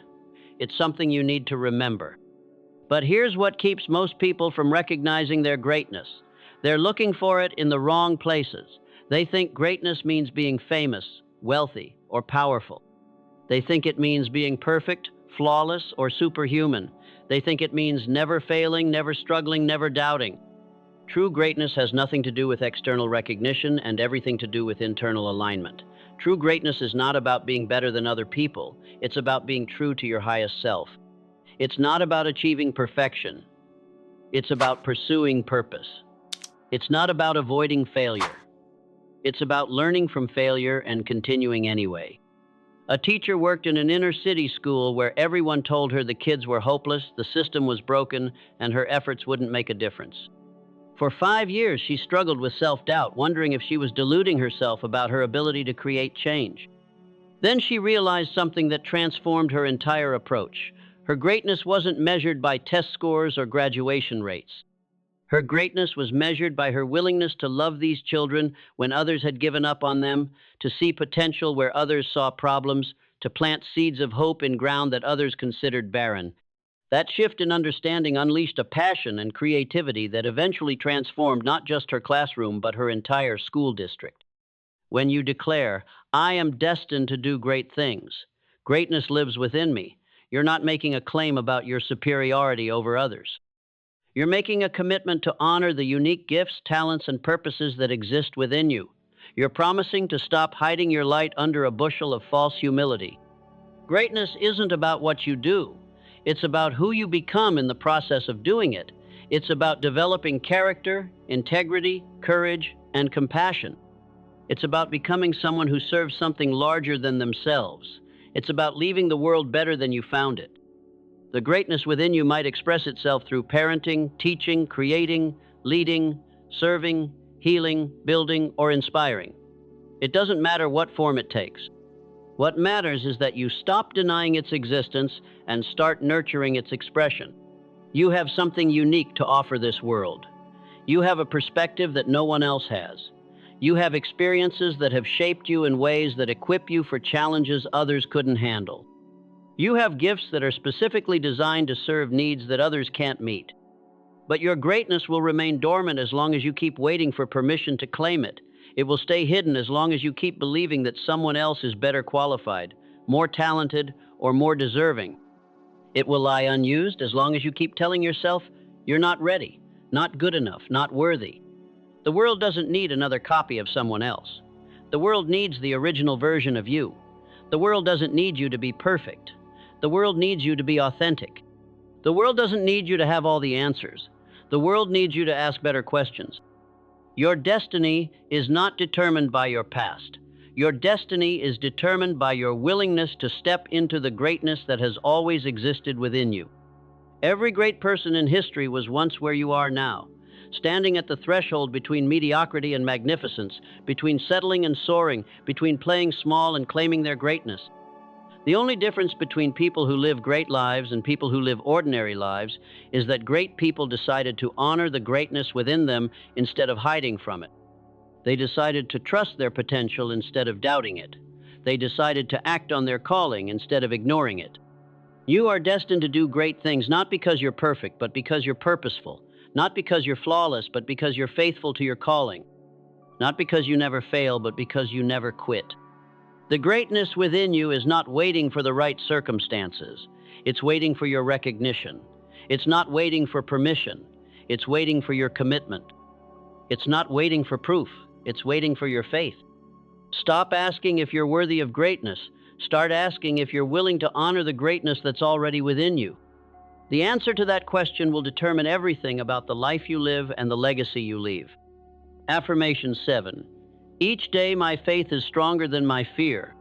It's something you need to remember. But here's what keeps most people from recognizing their greatness. They're looking for it in the wrong places. They think greatness means being famous, wealthy, or powerful. They think it means being perfect, flawless, or superhuman. They think it means never failing, never struggling, never doubting. True greatness has nothing to do with external recognition and everything to do with internal alignment. True greatness is not about being better than other people. It's about being true to your highest self. It's not about achieving perfection. It's about pursuing purpose. It's not about avoiding failure. It's about learning from failure and continuing anyway. A teacher worked in an inner city school where everyone told her the kids were hopeless, the system was broken, and her efforts wouldn't make a difference. For 5 years, she struggled with self-doubt, wondering if she was deluding herself about her ability to create change. Then she realized something that transformed her entire approach. Her greatness wasn't measured by test scores or graduation rates. Her greatness was measured by her willingness to love these children when others had given up on them, to see potential where others saw problems, to plant seeds of hope in ground that others considered barren. That shift in understanding unleashed a passion and creativity that eventually transformed not just her classroom, but her entire school district. When you declare, "I am destined to do great things. Greatness lives within me," you're not making a claim about your superiority over others. You're making a commitment to honor the unique gifts, talents, and purposes that exist within you. You're promising to stop hiding your light under a bushel of false humility. Greatness isn't about what you do. It's about who you become in the process of doing it. It's about developing character, integrity, courage, and compassion. It's about becoming someone who serves something larger than themselves. It's about leaving the world better than you found it. The greatness within you might express itself through parenting, teaching, creating, leading, serving, healing, building, or inspiring. It doesn't matter what form it takes. What matters is that you stop denying its existence and start nurturing its expression. You have something unique to offer this world. You have a perspective that no one else has. You have experiences that have shaped you in ways that equip you for challenges others couldn't handle. You have gifts that are specifically designed to serve needs that others can't meet. But your greatness will remain dormant as long as you keep waiting for permission to claim it. It will stay hidden as long as you keep believing that someone else is better qualified, more talented, or more deserving. It will lie unused as long as you keep telling yourself you're not ready, not good enough, not worthy. The world doesn't need another copy of someone else. The world needs the original version of you. The world doesn't need you to be perfect. The world needs you to be authentic. The world doesn't need you to have all the answers. The world needs you to ask better questions. Your destiny is not determined by your past. Your destiny is determined by your willingness to step into the greatness that has always existed within you. Every great person in history was once where you are now, standing at the threshold between mediocrity and magnificence, between settling and soaring, between playing small and claiming their greatness. The only difference between people who live great lives and people who live ordinary lives is that great people decided to honor the greatness within them instead of hiding from it. They decided to trust their potential instead of doubting it. They decided to act on their calling instead of ignoring it. You are destined to do great things not because you're perfect, but because you're purposeful. Not because you're flawless, but because you're faithful to your calling. Not because you never fail, but because you never quit. The greatness within you is not waiting for the right circumstances. It's waiting for your recognition. It's not waiting for permission. It's waiting for your commitment. It's not waiting for proof. It's waiting for your faith. Stop asking if you're worthy of greatness. Start asking if you're willing to honor the greatness that's already within you. The answer to that question will determine everything about the life you live and the legacy you leave. Affirmation 7. Each day my faith is stronger than my fear.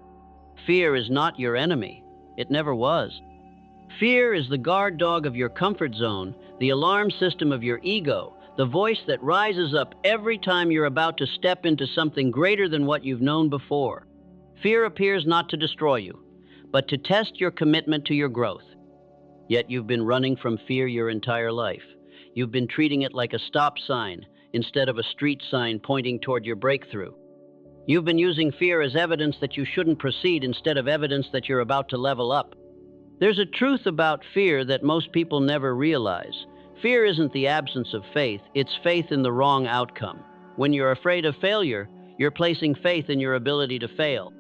Fear is not your enemy. It never was. Fear is the guard dog of your comfort zone, the alarm system of your ego, the voice that rises up every time you're about to step into something greater than what you've known before. Fear appears not to destroy you, but to test your commitment to your growth. Yet you've been running from fear your entire life. You've been treating it like a stop sign instead of a street sign pointing toward your breakthrough. You've been using fear as evidence that you shouldn't proceed instead of evidence that you're about to level up. There's a truth about fear that most people never realize. Fear isn't the absence of faith, it's faith in the wrong outcome. When you're afraid of failure, you're placing faith in your ability to fail.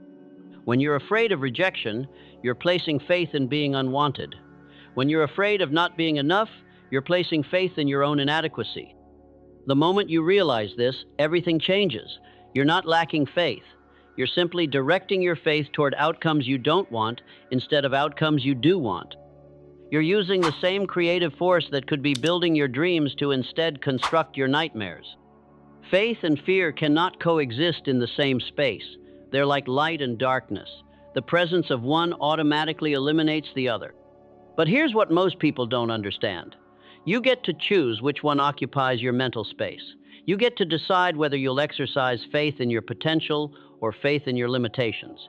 When you're afraid of rejection, you're placing faith in being unwanted. When you're afraid of not being enough, you're placing faith in your own inadequacy. The moment you realize this, everything changes. You're not lacking faith. You're simply directing your faith toward outcomes you don't want instead of outcomes you do want. You're using the same creative force that could be building your dreams to instead construct your nightmares. Faith and fear cannot coexist in the same space. They're like light and darkness. The presence of one automatically eliminates the other. But here's what most people don't understand. You get to choose which one occupies your mental space. You get to decide whether you'll exercise faith in your potential or faith in your limitations.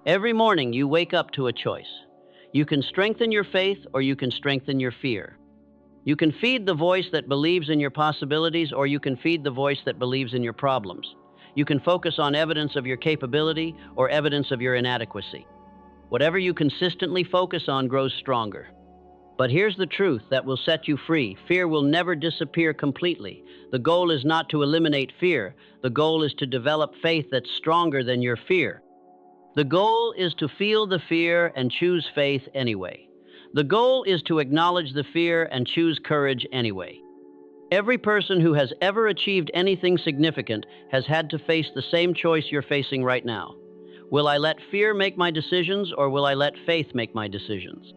Every morning you wake up to a choice. You can strengthen your faith or you can strengthen your fear. You can feed the voice that believes in your possibilities or you can feed the voice that believes in your problems. You can focus on evidence of your capability or evidence of your inadequacy. Whatever you consistently focus on grows stronger. But here's the truth that will set you free. Fear will never disappear completely. The goal is not to eliminate fear. The goal is to develop faith that's stronger than your fear. The goal is to feel the fear and choose faith anyway. The goal is to acknowledge the fear and choose courage anyway. Every person who has ever achieved anything significant has had to face the same choice you're facing right now. Will I let fear make my decisions or will I let faith make my decisions?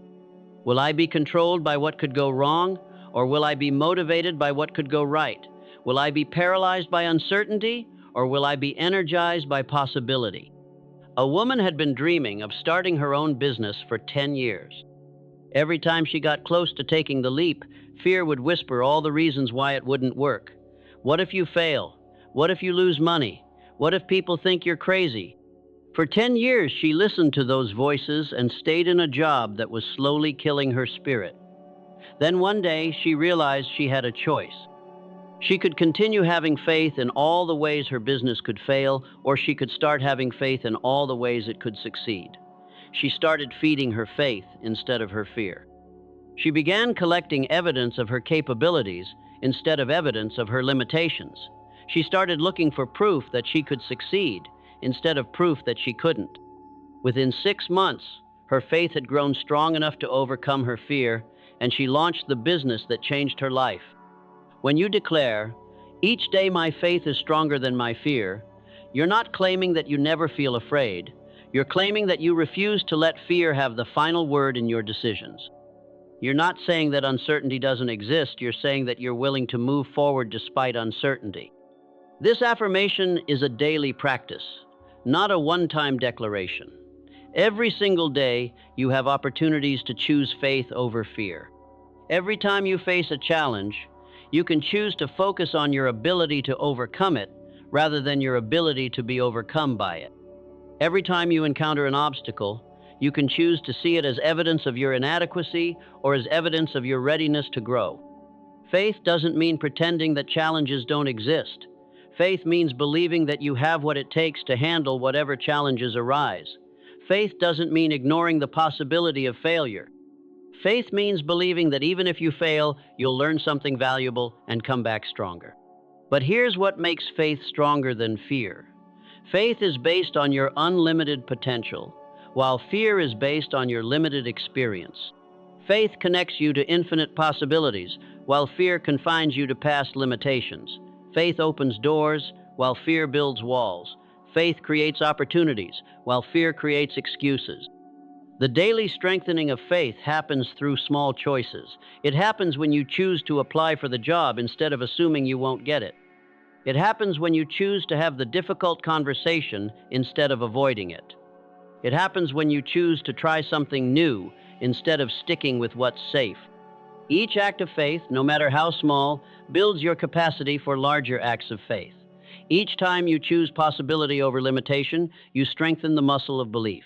Will I be controlled by what could go wrong or will I be motivated by what could go right? Will I be paralyzed by uncertainty or will I be energized by possibility? A woman had been dreaming of starting her own business for 10 years. Every time she got close to taking the leap, fear would whisper all the reasons why it wouldn't work. What if you fail? What if you lose money? What if people think you're crazy? For 10 years, she listened to those voices and stayed in a job that was slowly killing her spirit. Then one day, she realized she had a choice. She could continue having faith in all the ways her business could fail, or she could start having faith in all the ways it could succeed. She started feeding her faith instead of her fear. She began collecting evidence of her capabilities instead of evidence of her limitations. She started looking for proof that she could succeed instead of proof that she couldn't. Within 6 months, her faith had grown strong enough to overcome her fear, and she launched the business that changed her life. When you declare, "Each day my faith is stronger than my fear," you're not claiming that you never feel afraid. You're claiming that you refuse to let fear have the final word in your decisions. You're not saying that uncertainty doesn't exist. You're saying that you're willing to move forward despite uncertainty. This affirmation is a daily practice, not a one-time declaration. Every single day, you have opportunities to choose faith over fear. Every time you face a challenge, you can choose to focus on your ability to overcome it rather than your ability to be overcome by it. Every time you encounter an obstacle, you can choose to see it as evidence of your inadequacy or as evidence of your readiness to grow. Faith doesn't mean pretending that challenges don't exist. Faith means believing that you have what it takes to handle whatever challenges arise. Faith doesn't mean ignoring the possibility of failure. Faith means believing that even if you fail, you'll learn something valuable and come back stronger. But here's what makes faith stronger than fear. Faith is based on your unlimited potential, while fear is based on your limited experience. Faith connects you to infinite possibilities, while fear confines you to past limitations. Faith opens doors, while fear builds walls. Faith creates opportunities, while fear creates excuses. The daily strengthening of faith happens through small choices. It happens when you choose to apply for the job instead of assuming you won't get it. It happens when you choose to have the difficult conversation instead of avoiding it. It happens when you choose to try something new instead of sticking with what's safe. Each act of faith, no matter how small, builds your capacity for larger acts of faith. Each time you choose possibility over limitation, you strengthen the muscle of belief.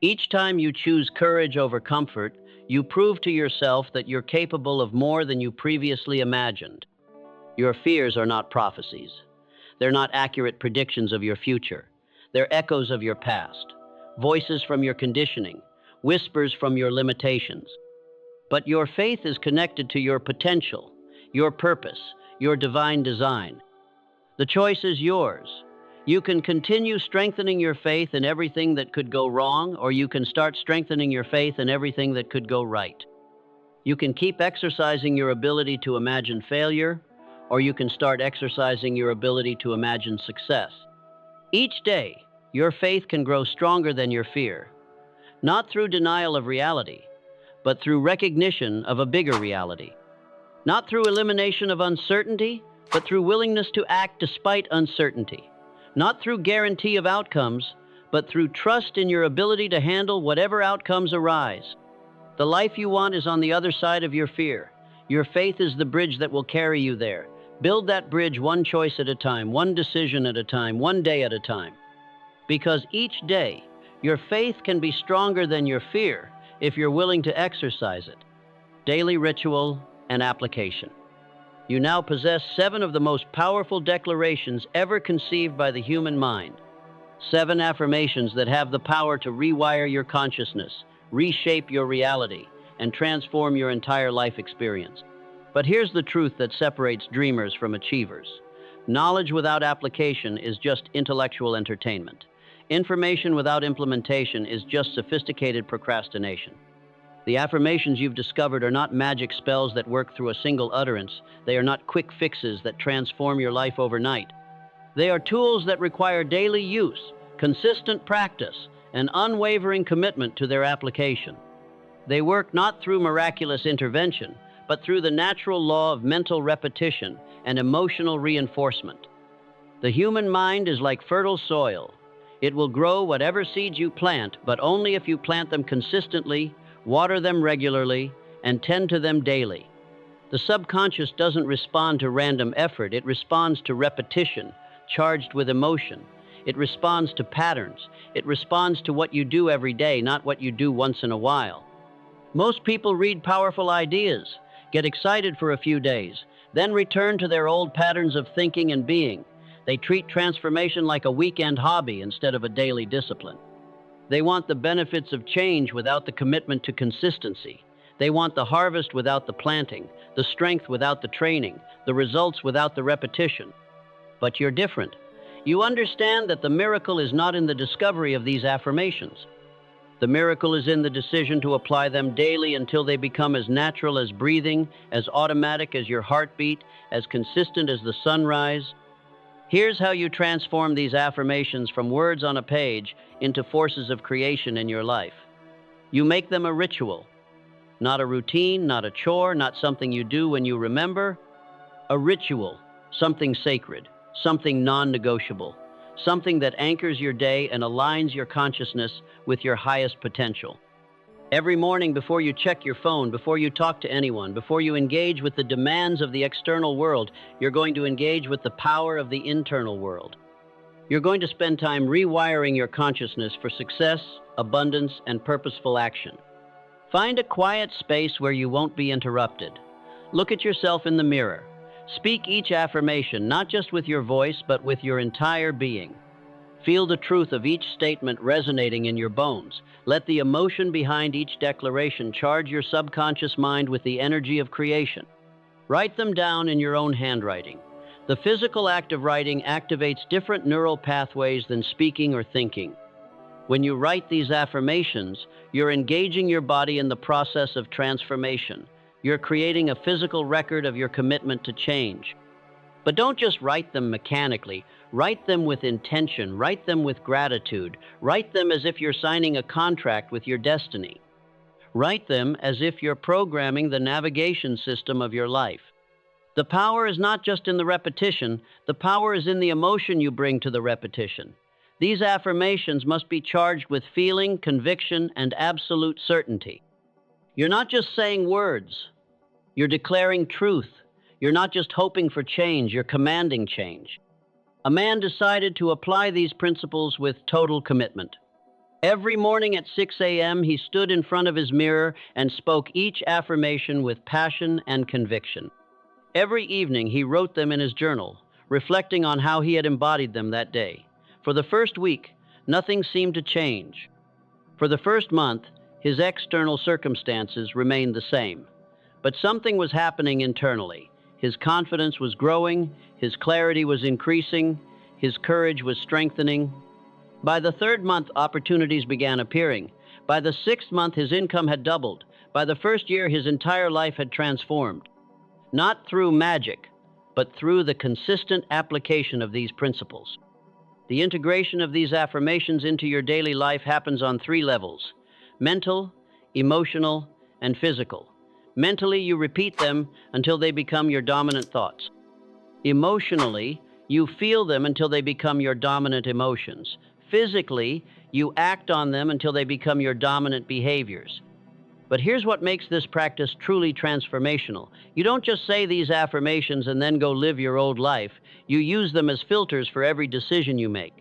Each time you choose courage over comfort, you prove to yourself that you're capable of more than you previously imagined. Your fears are not prophecies. They're not accurate predictions of your future. They're echoes of your past, voices from your conditioning, whispers from your limitations. But your faith is connected to your potential, your purpose, your divine design. The choice is yours. You can continue strengthening your faith in everything that could go wrong, or you can start strengthening your faith in everything that could go right. You can keep exercising your ability to imagine failure, or you can start exercising your ability to imagine success. Each day, your faith can grow stronger than your fear, not through denial of reality, but through recognition of a bigger reality. Not through elimination of uncertainty, but through willingness to act despite uncertainty. Not through guarantee of outcomes, but through trust in your ability to handle whatever outcomes arise. The life you want is on the other side of your fear. Your faith is the bridge that will carry you there. Build that bridge one choice at a time, one decision at a time, one day at a time. Because each day, your faith can be stronger than your fear if you're willing to exercise it. Daily ritual and application. You now possess 7 of the most powerful declarations ever conceived by the human mind. 7 affirmations that have the power to rewire your consciousness, reshape your reality, and transform your entire life experience. But here's the truth that separates dreamers from achievers. Knowledge without application is just intellectual entertainment. Information without implementation is just sophisticated procrastination. The affirmations you've discovered are not magic spells that work through a single utterance. They are not quick fixes that transform your life overnight. They are tools that require daily use, consistent practice, and unwavering commitment to their application. They work not through miraculous intervention, but through the natural law of mental repetition and emotional reinforcement. The human mind is like fertile soil. It will grow whatever seeds you plant, but only if you plant them consistently, water them regularly, and tend to them daily. The subconscious doesn't respond to random effort. It responds to repetition, charged with emotion. It responds to patterns. It responds to what you do every day, not what you do once in a while. Most people read powerful ideas, get excited for a few days, then return to their old patterns of thinking and being. They treat transformation like a weekend hobby instead of a daily discipline. They want the benefits of change without the commitment to consistency. They want the harvest without the planting, the strength without the training, the results without the repetition. But you're different. You understand that the miracle is not in the discovery of these affirmations. The miracle is in the decision to apply them daily until they become as natural as breathing, as automatic as your heartbeat, as consistent as the sunrise. Here's how you transform these affirmations from words on a page into forces of creation in your life. You make them a ritual, not a routine, not a chore, not something you do when you remember. A ritual, something sacred, something non-negotiable, something that anchors your day and aligns your consciousness with your highest potential. Every morning before you check your phone, before you talk to anyone, before you engage with the demands of the external world, you're going to engage with the power of the internal world. You're going to spend time rewiring your consciousness for success, abundance, and purposeful action. Find a quiet space where you won't be interrupted. Look at yourself in the mirror. Speak each affirmation, not just with your voice, but with your entire being. Feel the truth of each statement resonating in your bones. Let the emotion behind each declaration charge your subconscious mind with the energy of creation. Write them down in your own handwriting. The physical act of writing activates different neural pathways than speaking or thinking. When you write these affirmations, you're engaging your body in the process of transformation. You're creating a physical record of your commitment to change. But don't just write them mechanically. Write them with intention. Write them with gratitude. Write them as if you're signing a contract with your destiny. Write them as if you're programming the navigation system of your life. The power is not just in the repetition. The power is in the emotion you bring to the repetition. These affirmations must be charged with feeling, conviction, and absolute certainty. You're not just saying words. You're declaring truth. You're not just hoping for change, you're commanding change. A man decided to apply these principles with total commitment. Every morning at 6 a.m., he stood in front of his mirror and spoke each affirmation with passion and conviction. Every evening, he wrote them in his journal, reflecting on how he had embodied them that day. For the first week, nothing seemed to change. For the first month, his external circumstances remained the same. But something was happening internally. His confidence was growing, his clarity was increasing, his courage was strengthening. By the third month, opportunities began appearing. By the sixth month, his income had doubled. By the first year, his entire life had transformed. Not through magic, but through the consistent application of these principles. The integration of these affirmations into your daily life happens on three levels: mental, emotional, and physical. Mentally, you repeat them until they become your dominant thoughts. Emotionally, you feel them until they become your dominant emotions. Physically, you act on them until they become your dominant behaviors. But here's what makes this practice truly transformational. You don't just say these affirmations and then go live your old life. You use them as filters for every decision you make.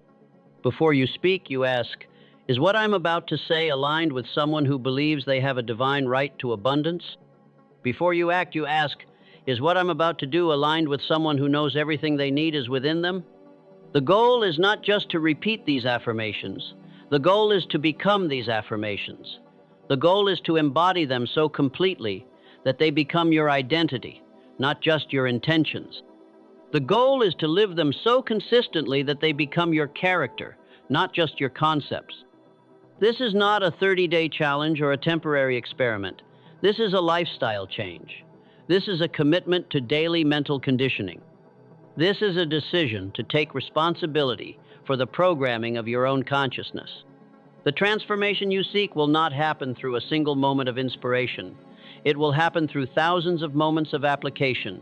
Before you speak, you ask, is what I'm about to say aligned with someone who believes they have a divine right to abundance? Before you act, you ask, is what I'm about to do aligned with someone who knows everything they need is within them? The goal is not just to repeat these affirmations. The goal is to become these affirmations. The goal is to embody them so completely that they become your identity, not just your intentions. The goal is to live them so consistently that they become your character, not just your concepts. This is not a 30-day challenge or a temporary experiment. This is a lifestyle change. This is a commitment to daily mental conditioning. This is a decision to take responsibility for the programming of your own consciousness. The transformation you seek will not happen through a single moment of inspiration. It will happen through thousands of moments of application.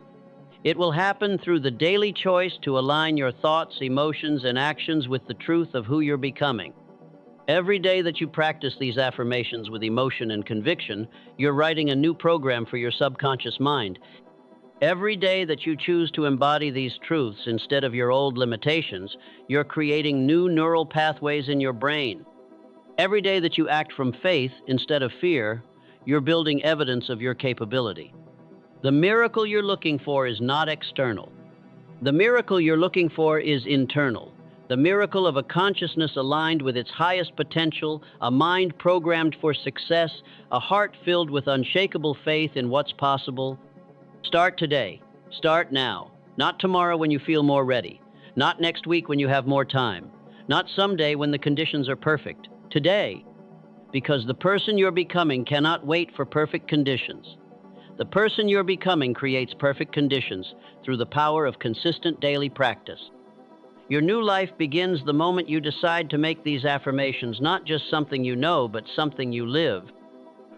It will happen through the daily choice to align your thoughts, emotions, and actions with the truth of who you're becoming. Every day that you practice these affirmations with emotion and conviction, you're writing a new program for your subconscious mind. Every day that you choose to embody these truths instead of your old limitations, you're creating new neural pathways in your brain. Every day that you act from faith instead of fear, you're building evidence of your capability. The miracle you're looking for is not external. The miracle you're looking for is internal. The miracle of a consciousness aligned with its highest potential, a mind programmed for success, a heart filled with unshakable faith in what's possible. Start today. Start now. Not tomorrow when you feel more ready. Not next week when you have more time. Not someday when the conditions are perfect. Today. Because the person you're becoming cannot wait for perfect conditions. The person you're becoming creates perfect conditions through the power of consistent daily practice. Your new life begins the moment you decide to make these affirmations not just something you know, but something you live.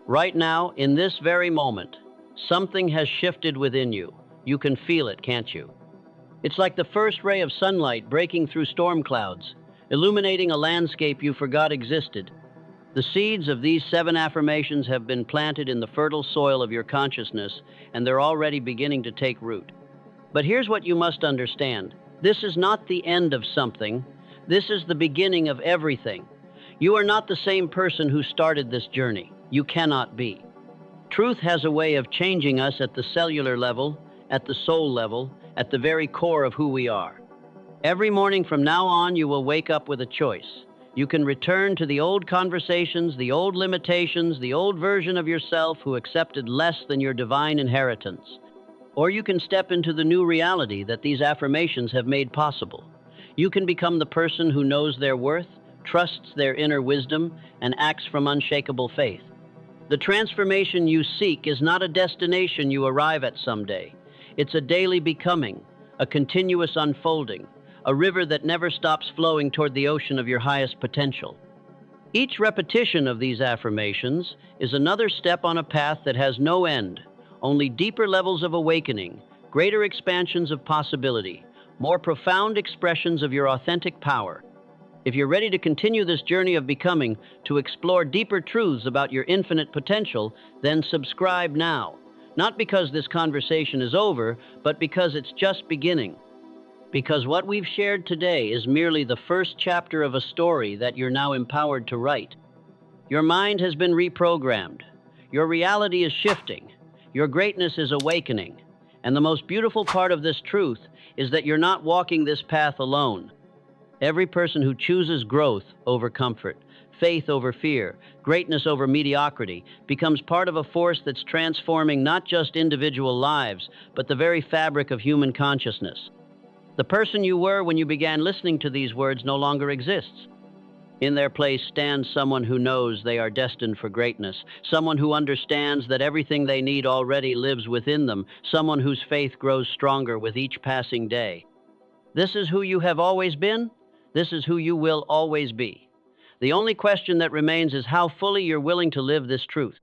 Right now, in this very moment, something has shifted within you. You can feel it, can't you? It's like the first ray of sunlight breaking through storm clouds, illuminating a landscape you forgot existed. The seeds of these 7 affirmations have been planted in the fertile soil of your consciousness, and they're already beginning to take root. But here's what you must understand. This is not the end of something. This is the beginning of everything. You are not the same person who started this journey. You cannot be. Truth has a way of changing us at the cellular level, at the soul level, at the very core of who we are. Every morning from now on, you will wake up with a choice. You can return to the old conversations, the old limitations, the old version of yourself who accepted less than your divine inheritance. Or you can step into the new reality that these affirmations have made possible. You can become the person who knows their worth, trusts their inner wisdom, and acts from unshakable faith. The transformation you seek is not a destination you arrive at someday. It's a daily becoming, a continuous unfolding, a river that never stops flowing toward the ocean of your highest potential. Each repetition of these affirmations is another step on a path that has no end, only deeper levels of awakening, greater expansions of possibility, more profound expressions of your authentic power. If you're ready to continue this journey of becoming, to explore deeper truths about your infinite potential, then subscribe now. Not because this conversation is over, but because it's just beginning. Because what we've shared today is merely the first chapter of a story that you're now empowered to write. Your mind has been reprogrammed. Your reality is shifting. Your greatness is awakening. And the most beautiful part of this truth is that you're not walking this path alone. Every person who chooses growth over comfort, faith over fear, greatness over mediocrity, becomes part of a force that's transforming not just individual lives, but the very fabric of human consciousness. The person you were when you began listening to these words no longer exists. In their place stands someone who knows they are destined for greatness, someone who understands that everything they need already lives within them, someone whose faith grows stronger with each passing day. This is who you have always been? This is who you will always be. The only question that remains is how fully you're willing to live this truth.